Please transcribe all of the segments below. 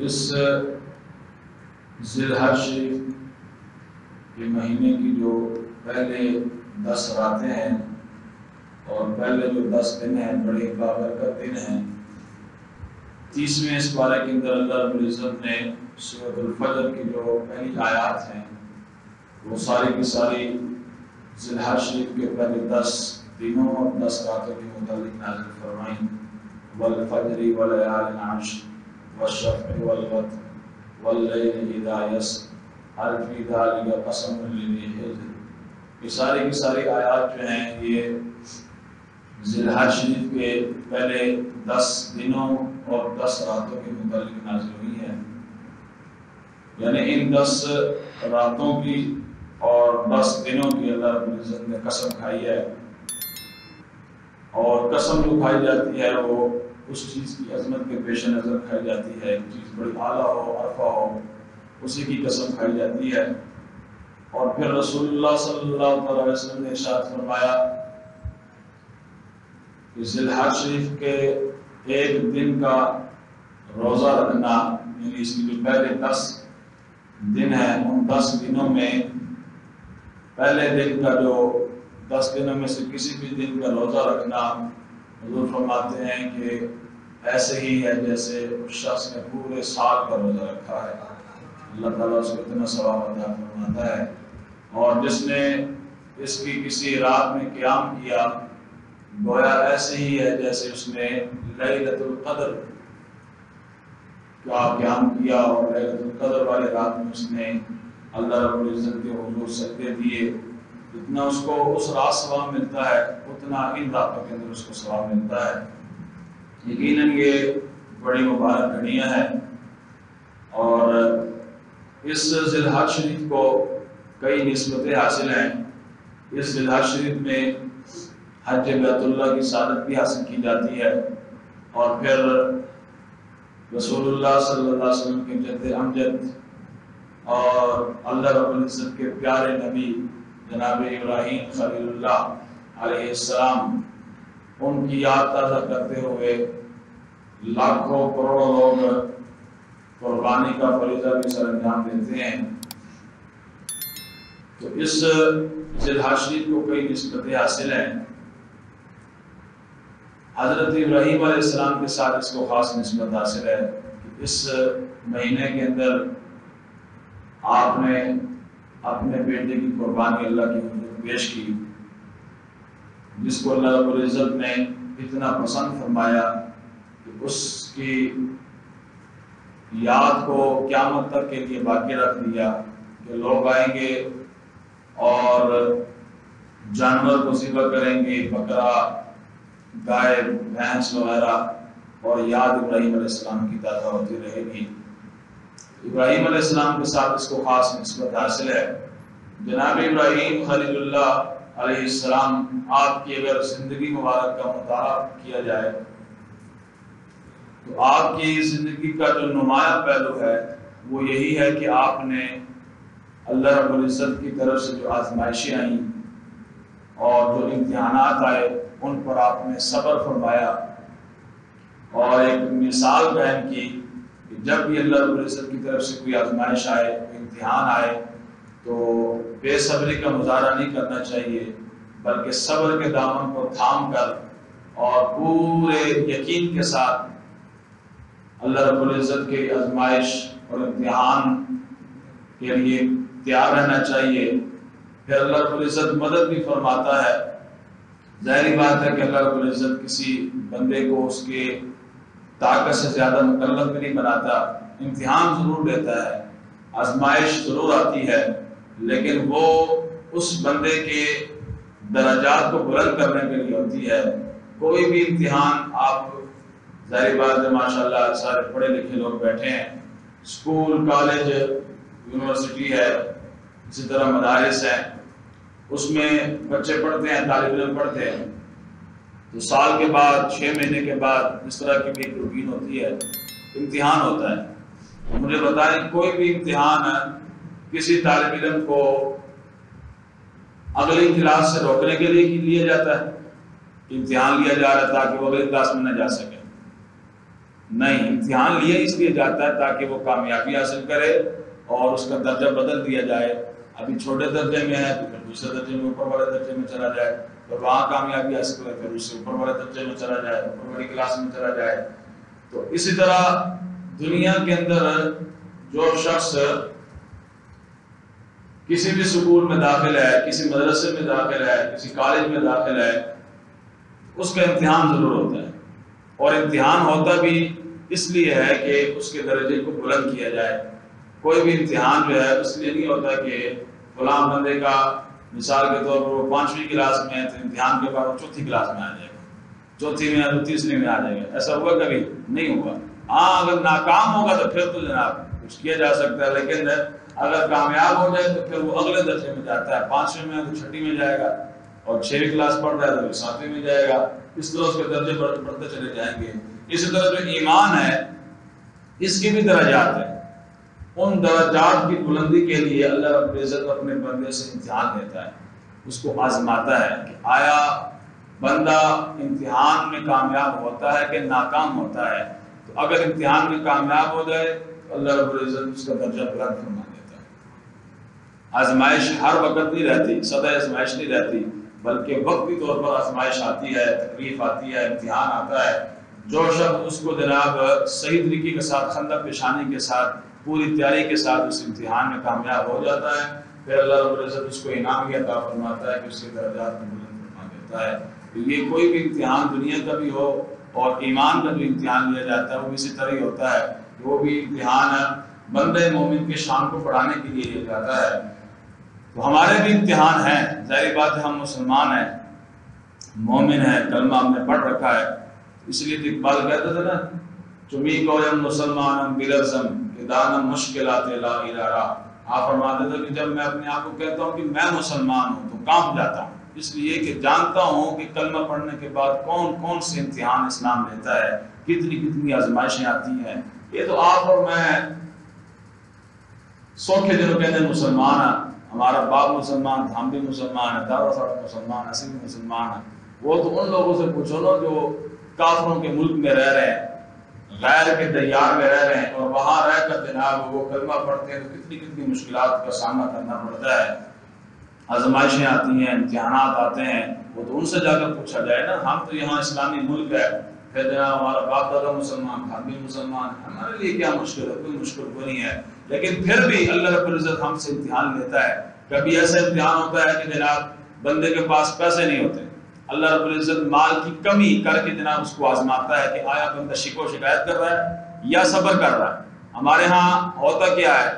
اس ذی الحج کے مہینے کی جو پہلے 10 راتیں ہیں اور پہلے جو 10 دن ہیں بڑے بابرکت دن ہیں. 30ویں اس پارے کے اندر اللہ رب العزت نے سورۃ الفجر کی جو پہلی آیات ہیں وہ ساری کی ساری ذی الحج شریف کے پہلے 10 دنوں اور 10 راتوں کے متعلق نازل فرمائیں. والفجر وليال عشر والشفع والوتر واللیل اذا یسر هل فی ذلک قسم لذی حجر. یہ ساری کی ساری آیات جو ہیں یہ ذی الحج شریف کے پہلے 10 دنوں اور 10 راتوں کے متعلق نازل ہوئی ہے. یعنی ان 10 راتوں کی اور 10 دنوں کی اللہ رب العزت نے قسم کھائی ہے، اور قسم جو کھائی جاتی ہے وہ اس چیز کی عظمت کے پیش نظر کھائی جاتی ہے. ایک چیز بڑی اعلیٰ ہو، عرفہ ہو، اسی کی قسم کھائی جاتی ہے. اور پھر رسول اللہ صلی اللہ علیہ وسلم نے ارشاد فرمایا کہ ذی الحج شریف کے ایک دن کا روزہ رکھنا، یعنی اس کی جو پہلے 10 دن ہیں ان 10 دنوں میں پہلے دن کا جو 10 دنوں میں سے کسی بھی دن کا روزہ رکھنا، حضور فرماتے ہیں کہ ایسے ہی ہے جیسے اس شخص نے پورے سال کا روزہ رکھا ہے. اللہ تعالیٰ اس کو اتنا ثواب عطا فرماتا ہے. اور جس نے اس کی کسی رات میں قیام کیا گویا ایسے ہی ہے جیسے اس نے لیلۃ القدر کا قیام کیا، اور لیلۃ القدر والی رات میں اس نے اللہ رب العزت کے حضور سجدے دیے. جتنا اس کو اس رات ثواب ملتا ہے اتنا ان راتوں کے اندر اس کو ثواب ملتا ہے. یقیناً یہ بڑی مبارک گھڑیاں ہیں، اور اس ذی الحج شریف کو کئی نسبتیں حاصل ہیں. اس ذی الحج شریف میں حج بیت اللہ کی سعادت بھی حاصل کی جاتی ہے، اور پھر رسول اللہ صلی اللہ علیہ وسلم کے جد امجد اور اللہ رب العزت کے پیارے نبی جناب ابراہیم خلیل اللہ علیہ السلام، ان کی یاد تازہ کرتے ہوئے لاکھوں کروڑوں لوگ قربانی کا فریضہ بھی سر انجام دیتے ہیں. تو اس ذی الحج شریف کو کئی نسبتیں حاصل ہیں. حضرت ابراہیم علیہ السلام کے ساتھ اس کو خاص نسبت حاصل ہے کہ اس مہینے کے اندر آپ نے اپنے بیٹے کی قربانی اللہ کی حضور پیش کی، جس کو اللہ رب العزت نے اتنا پسند فرمایا کہ اس کی یاد کو قیامت تک کے لیے باقی رکھ دیا کہ لوگ آئیں گے اور جانور کو ذبح کریں گے، بکرا، گائے، بھینس وغیرہ، اور یاد ابراہیم علیہ السلام کی تازہ ہوتی رہے گی. ابراہیم علیہ السلام کے ساتھ اس کو خاص نسبت حاصل ہے. جناب ابراہیم خلیل اللہ علیہ السلام، آپ کی اگر زندگی مبارک کا مطالعہ کیا جائے تو آپ کی زندگی کا جو نمایاں پہلو ہے وہ یہی ہے کہ آپ نے اللہ رب العزت کی طرف سے جو آزمائشیں آئیں اور جو امتحانات آئے ان پر آپ نے صبر فرمایا، اور ایک مثال بیان کی کہ جب بھی اللہ رب العزت کی طرف سے کوئی آزمائش آئے، کوئی امتحان آئے تو بے صبری کا مظاہرہ نہیں کرنا چاہیے، بلکہ صبر کے دامن کو تھام کر اور پورے یقین کے ساتھ اللہ رب العزت کے آزمائش اور امتحان کے لیے تیار رہنا چاہیے. پھر اللہ رب العزت مدد بھی فرماتا ہے. ظاہری بات ہے کہ اللہ رب العزت کسی بندے کو اس کے طاقت سے زیادہ مکلف بھی نہیں بناتا. امتحان ضرور دیتا ہے، آزمائش ضرور آتی ہے، لیکن وہ اس بندے کے درجات کو بلند کرنے کے لیے ہوتی ہے. کوئی بھی امتحان، آپ ظاہری بات ہے ماشاءاللہ سارے پڑھے لکھے لوگ بیٹھے ہیں، اسکول، کالج، یونیورسٹی ہے، اسی طرح مدارس ہیں، اس میں بچے پڑھتے ہیں، طالب علم پڑھتے ہیں، تو سال کے بعد 6 مہینے کے بعد اس طرح کی بھی ایک روٹین ہوتی ہے، امتحان ہوتا ہے. مجھے بتائیں کوئی بھی امتحان کسی طالب علم کو اگلی کلاس سے روکنے کے لیے لیا جاتا ہے؟ امتحان لیا جا رہا تھا کہ وہ اگلی کلاس میں نہ جا سکے. نہیں، امتحان لیا اس لیے جاتا ہے تاکہ وہ کامیابی حاصل کرے اور اس کا درجہ بدل دیا جائے. ابھی چھوٹے درجے میں ہے تو پھر دوسرے درجے میں اوپر والے درجے میں چلا جائے، اور وہاں کامیابی حاصل کرے پھر اس سے اوپر والے درجے میں چلا جائے، اوپر والی کلاس میں چلا جائے. تو اسی طرح دنیا کے اندر جو شخص کسی بھی سکول میں داخل ہے، کسی مدرسے میں داخل ہے، کسی کالج میں داخل ہے، اس کا امتحان ضرور ہوتا ہے. اور امتحان ہوتا بھی اس لیے ہے کہ اس کے درجے کو بلند کیا جائے. کوئی بھی امتحان جو ہے اس لیے نہیں ہوتا کہ فلاں بندے کا مثال کے طور پر وہ 5ویں کلاس میں ہے تو امتحان کے بعد وہ 4تھی کلاس میں آ جائے گا، 4تھی میں تو 3ری میں آ جائے گا. ایسا ہوا کبھی؟ نہیں ہوا. ہاں اگر ناکام ہوگا تو پھر تو جناب کچھ کیا جا سکتا ہے، لیکن اگر کامیاب ہو جائے تو پھر وہ اگلے درجے میں جاتا ہے. 5ویں میں تو 6ٹھی میں جائے گا، اور 6ویں کلاس پڑھ رہا ہے تو 7ویں میں جائے گا. اس طرح اس کے درجے بڑھتے چلے جائیں گے. اسی طرح جو ایمان ہے اس کے بھی درجات ہیں. ان درجات کی بلندی کے لیے اللہ رب العزت اپنے بندے سے امتحان لیتا ہے، اس کو آزماتا ہے کہ آیا بندہ امتحان میں کامیاب ہوتا ہے کہ ناکام ہوتا ہے. تو اگر امتحان میں کامیاب ہو جائے تو اللہ رب العزت اس کا درجہ بلند فرما دیتا ہے. آزمائش ہر وقت نہیں رہتی، سدا آزمائش نہیں رہتی، بلکہ وقتی طور پر آزمائش آتی ہے، تکلیف آتی ہے، امتحان آتا ہے. جو شخص اس کو جناب صحیح طریقے کے ساتھ، خندہ پیشانی کے ساتھ، پوری تیاری کے ساتھ اس امتحان میں کامیاب ہو جاتا ہے، پھر اللہ رب العزت اس کو انعام بھی عطا فرماتا ہے کہ اس کے درجات کو بلند فرما دیتا ہے. یہ کوئی بھی امتحان دنیا کا بھی ہو اور ایمان کا جو امتحان لیا جاتا ہے وہ اسی طرح ہی ہوتا ہے. وہ بھی امتحان بندے مومن کے شان کو بڑھانے کے لیے لیا جاتا ہے. تو ہمارے بھی امتحان ہیں، ظاہر بات ہے ہم مسلمان ہیں، مومن ہیں، کلمہ ہم نے پڑھ رکھا ہے. اس لیے تو اقبال کہتا تھا نا، چمی کویم مسلمانم بلرزم کہ دانم مشکلات لا الارا. آپ فرماتے تھے کہ جب میں اپنے آپ کو کہتا ہوں کہ میں مسلمان ہوں تو کانپ جاتا ہوں، اس لیے کہ جانتا ہوں کہ کلمہ پڑھنے کے بعد کون کون سے امتحان اسلام لیتا ہے، کتنی کتنی آزمائشیں آتی ہیں. یہ تو آپ اور میں سوکھے دنوں کہتے ہیں مسلمان ہیں، ہمارا باپ مسلمان، ہم بھی مسلمان ہیں، دادا صاحب مسلمان، اسی بھی مسلمان ہیں. وہ تو ان لوگوں سے پوچھو نا جو کافروں کے ملک میں رہ رہے ہیں، غیر کے دیار میں رہ رہے ہیں، اور وہاں رہ کر جناب وہ کلمہ پڑھتے ہیں تو کتنی کتنی مشکلات کا سامنا کرنا پڑتا ہے. آزمائشیں آتی ہیں، امتحانات آتے ہیں، وہ تو ان سے جا کر پوچھا جائے نا. ہم تو یہاں اسلامی ملک ہے، پھر جناب ہمارا باپ دادا مسلمان، ہم بھی مسلمان ہیں، ہمارے لیے کیا مشکل ہے؟ کوئی مشکل کو نہیں ہے. لیکن پھر بھی اللہ رب العزت ہم سے امتحان لیتا ہے. کبھی ایسا امتحان ہوتا ہے کہ جناب بندے کے پاس پیسے نہیں ہوتے، اللہ رب العزت مال کی کمی کر کے جناب اس کو آزماتا ہے کہ آیا بندہ شکو شکایت کر رہا ہے یا صبر کر رہا ہے. ہمارے ہاں ہوتا کیا ہے،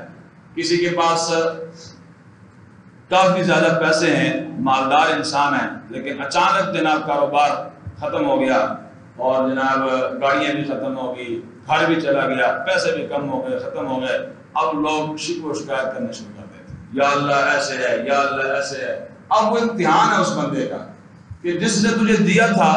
کسی کے پاس کافی زیادہ پیسے ہیں، مالدار انسان ہے، لیکن اچانک جناب کاروبار ختم ہو گیا اور جناب گاڑیاں بھی ختم ہو گئی، گھر بھی چلا گیا، پیسے بھی کم ہو گئے، ختم ہو گئے. اب لوگ شکو شکایت کرنے شروع کر دیتے ہیں، یا اللہ ایسے ہے، یا اللہ ایسے ہے. اب وہ امتحان ہے اس بندے کا کہ جس نے تجھے دیا تھا،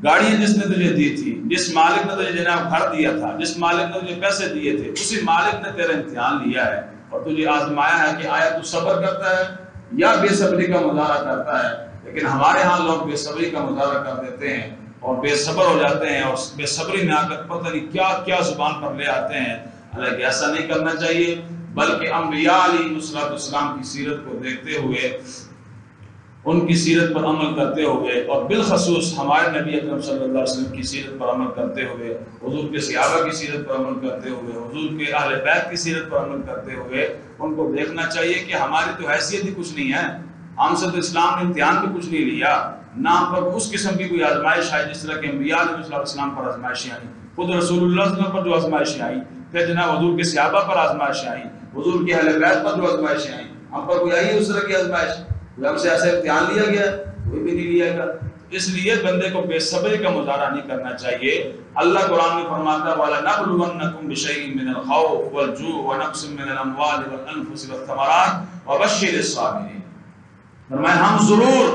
گاڑیاں جس نے تجھے دی تھی، جس مالک نے تجھے جناب گھر دیا تھا، جس مالک نے تجھے پیسے دیے تھے، اسی مالک نے تیرا امتحان لیا ہے اور تجھے آزمایا ہے کہ آیا تو صبر کرتا ہے یا بے صبری کا مظاہرہ کرتا ہے. لیکن ہمارے ہاں لوگ بے صبری کا مظاہرہ کر دیتے ہیں اور بے صبر ہو جاتے ہیں، اور بے صبری میں آ کر پتہ نہیں کیا کیا زبان پر لے آتے ہیں. حالانکہ ایسا نہیں کرنا چاہیے، بلکہ انبیاء علیہ السلام کی سیرت کو دیکھتے ہوئے، ان کی سیرت پر عمل کرتے ہوئے، اور بالخصوص ہمارے نبی اکرم صلی اللہ علیہ وسلم کی سیرت پر عمل کرتے ہوئے، حضور کے صحابہ کی سیرت پر عمل کرتے ہوئے، حضور کے اہل بیت کی سیرت پر عمل کرتے ہوئے، ان کو دیکھنا چاہیے کہ ہماری تو حیثیت ہی کچھ نہیں ہے. ہم سے تو اسلام نے امتحان بھی کچھ نہیں لیا، نہ ہم پر اس قسم کی کوئی آزمائش آئی جس طرح کہ انبیاء علیہ السلام پر آزمائشیں آئیں، خود رسول اللہ صلی اللہ علیہ وسلم پر جو آزمائشیں آئیں، پھر جناب حضور کے صحابہ پر آزمائشیں آئیں، حضور کے اہل بیت پر جو آزمائشیں آئیں. ہم پر کوئی آئی ہے اس طرح کی آزمائش؟ ہم سے ایسا امتحان لیا گیا؟ کوئی بھی نہیں لیا گا. اس لیے بندے کو بے صبری کا مظاہرہ نہیں کرنا چاہیے. اللہ قرآن میں فرماتا ہے وَلَنَبْلُوَنَّكُمْ بِشَيْءٍ مِّنَ الْخَوْفِ وَالْجُوعِ وَنَقْصٍ مِّنَ الْأَمْوَالِ وَالْأَنفُسِ وَالثَّمَرَاتِ وَبَشِّرِ الصَّابِرِينَ. فرمایا ہم ضرور،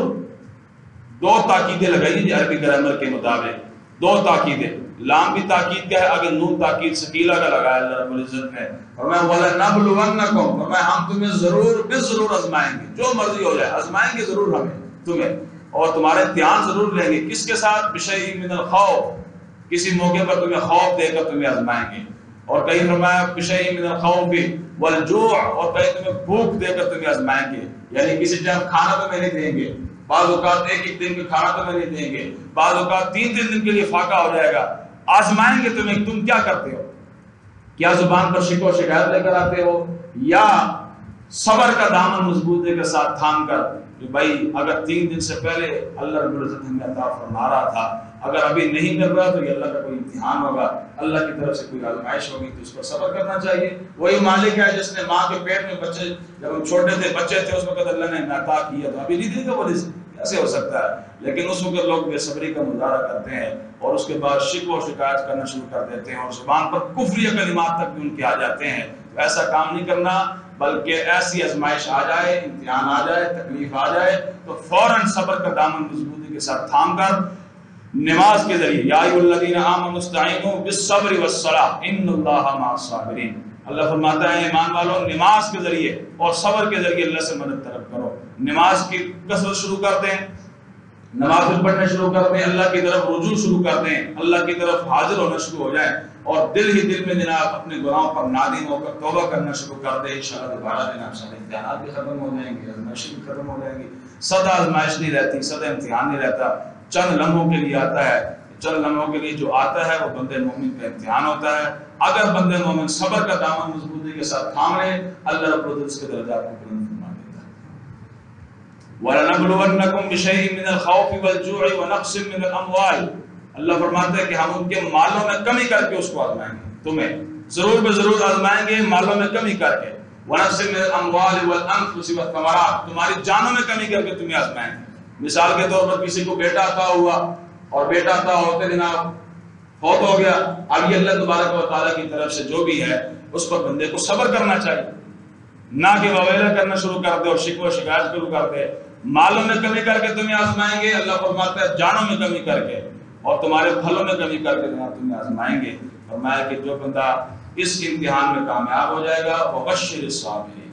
دو تاکیدیں لگائی جی عربی گرامر کے مطابق، دو تاکیدیں، لام بھی تاکید کا ہے، اگر نون تاکید ثقیلہ کا لگایا اللہ رب العزت نے. فرمایا وَلَنَبْلُوَنَّكُمْ، فرمایا ہم تمہیں ضرور ضرور آزمائیں گے، جو مرضی ہو جائے آزمائیں گے ضرور ہمیں تمہیں، اور تمہارے امتحان ضرور لیں گے. کس کے ساتھ؟ بِشَيْءٍ مِّنَ الْخَوْفِ، کسی موقع پر تمہیں خوف دے کر تمہیں آزمائیں گے، اور کہیں فرمایا بشیء من الخوف والجوع، اور کہیں تمہیں بھوک دے کر تمہیں آزمائیں گے، یعنی کسی ٹائم کھانا تمہیں نہیں دیں گے، بعض اوقات ایک دن کا کھانا تمہیں نہیں دیں گے، بعض اوقات 3 دن کے لیے فاقہ ہو جائے گا، آزمائیں گے تمہیں تم کیا کرتے ہو، کیا زبان پر شکوہ شکایت لے کر آتے ہو، یا صبر کا دامن مضبوطی کے ساتھ تھام کر کہ بھائی اگر 3 دن سے پہلے اللہ رب العزت ہمیں عطا فرما رہا تھا، اگر ابھی نہیں کر رہا تو یہ اللہ کا کوئی امتحان ہوگا، اللہ کی طرف سے کوئی آزمائش ہوگی، تو اس پر صبر کرنا چاہیے۔ وہی مالک ہے جس نے ماں کے پیٹ میں بچے، جب ہم چھوٹے تھے بچے تھے اس وقت اللہ نے عطا کیا، تو ابھی نہیں دے گا وہ رزق، کیسے ہو سکتا ہے؟ لیکن اس وقت لوگ بے صبری کا مظاہرہ کرتے ہیں اور اس کے بعد شکوہ و شکایت کرنا شروع کر دیتے ہیں، اور زبان پر کفریہ کلمات تک بھی ان کے آ جاتے ہیں۔ تو ایسا کام نہیں کرنا، بلکہ ایسی آزمائش آ جائے، امتحان آ جائے، تکلیف آ جائے تو فوراً صبر کا دامن مضبوطی کے ساتھ تھام کر نماز کے ذریعے، یا ایھا الذین آمنوا استعینوا بالصبر والصلاۃ ان اللہ مع الصابرین، اللہ فرماتا ہے ایمان والو نماز کے ذریعے اور صبر کے ذریعے اللہ سے مدد طلب کرو۔ نماز کی کثرت شروع کر دیں، نماز پڑھنا شروع کر دیں، اللہ کی طرف رجوع شروع کر دیں، اللہ کی طرف حاضر ہونا شروع ہو جائیں، اور دل ہی دل میں جناب اپنے گناہوں پر نادم ہو کر توبہ کرنا شروع کر دیں، انشاءاللہ دوبارہ جناب سارے امتحانات بھی ختم ہو جائیں گے، آزمائشیں بھی ختم ہو جائیں گی۔ سدا آزمائش نہیں رہتی، سدا امتحان نہیں رہتا، چند لمحوں کے لیے آتا ہے، چند لمحوں کے لیے جو آتا ہے وہ بندے مومن کا امتحان ہوتا ہے۔ اگر بندے مومن صبر کا دامن مضبوطی کے ساتھ تھام لے، اللہ رب العزت اس کے درجات کو بلند فرما دیتا ہے۔ وَلَنَبْلُوَنَّكُمْ بِشَيْءٍ مِّنَ الْخَوْفِ وَالْجُوعِ وَنَقْصٍ مِّنَ الْأَمْوَالِ، اللہ فرماتا ہے کہ ہم ان کے مالوں میں کمی کر کے اس کو آزمائیں گے، تمہیں ضرور بے ضرور آزمائیں گے مالوں میں کمی کر کے، وَنَقْصٍ مِّنَ الْأَمْوَالِ وَالْأَنفُسِ وَالثَّمَرَاتِ، تمہاری جانوں میں کمی کر کے تمہیں آزمائیں گے۔ مثال کے طور پر کسی کو بیٹا عطا ہوا اور بیٹا عطا ہوتے جناب فوت ہو گیا، اب یہ اللہ تبارک و تعالیٰ کی طرف سے جو بھی ہے اس پر بندے کو صبر کرنا چاہیے، نہ کہ وویلا کرنا شروع کر دے اور شکوہ شکایت شروع کر دے۔ مالوں میں کمی کر کے تمہیں آزمائیں گے، اللہ فرماتا ہے جانوں میں کمی کر کے، اور تمہارے پھلوں میں کمی کر کے تمہیں آزمائیں گے۔ فرمایا کہ جو بندہ اس امتحان میں کامیاب ہو جائے گا وبشر الصابرین،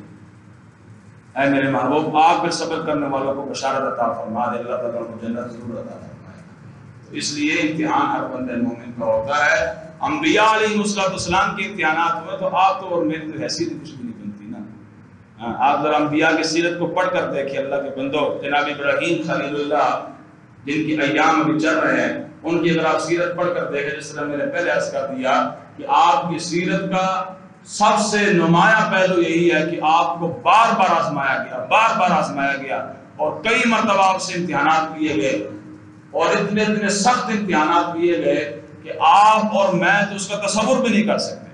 اے میرے محبوب آپ پہ صبر کرنے والوں کو بشارت عطا فرما دے، اللہ تعالیٰ کو جنت ضرور عطا فرمائے گا۔ تو اس لیے امتحان ہر بندے مومن کا ہوتا ہے۔ انبیاء علیہ السلام کے امتحانات ہوئے تو آپ تو اور میری تو حیثیت کچھ بھی نہیں بنتی نا۔ آپ ذرا انبیاء کی سیرت کو پڑھ کر دیکھیں، اللہ کے بندوں، جناب ابراہیم خلیل اللہ جن کی ایام ابھی چل رہے ہیں، ان کی اگر آپ سیرت پڑھ کر دیکھیں، جس طرح میں نے پہلے عرض کر دیا کہ آپ کی سیرت کا سب سے نمایاں پہلو یہی ہے کہ آپ کو بار بار آزمایا گیا اور کئی مرتبہ آپ سے امتحانات لیے گئے، اور اتنے سخت امتحانات لیے گئے کہ آپ اور میں تو اس کا تصور بھی نہیں کر سکتے،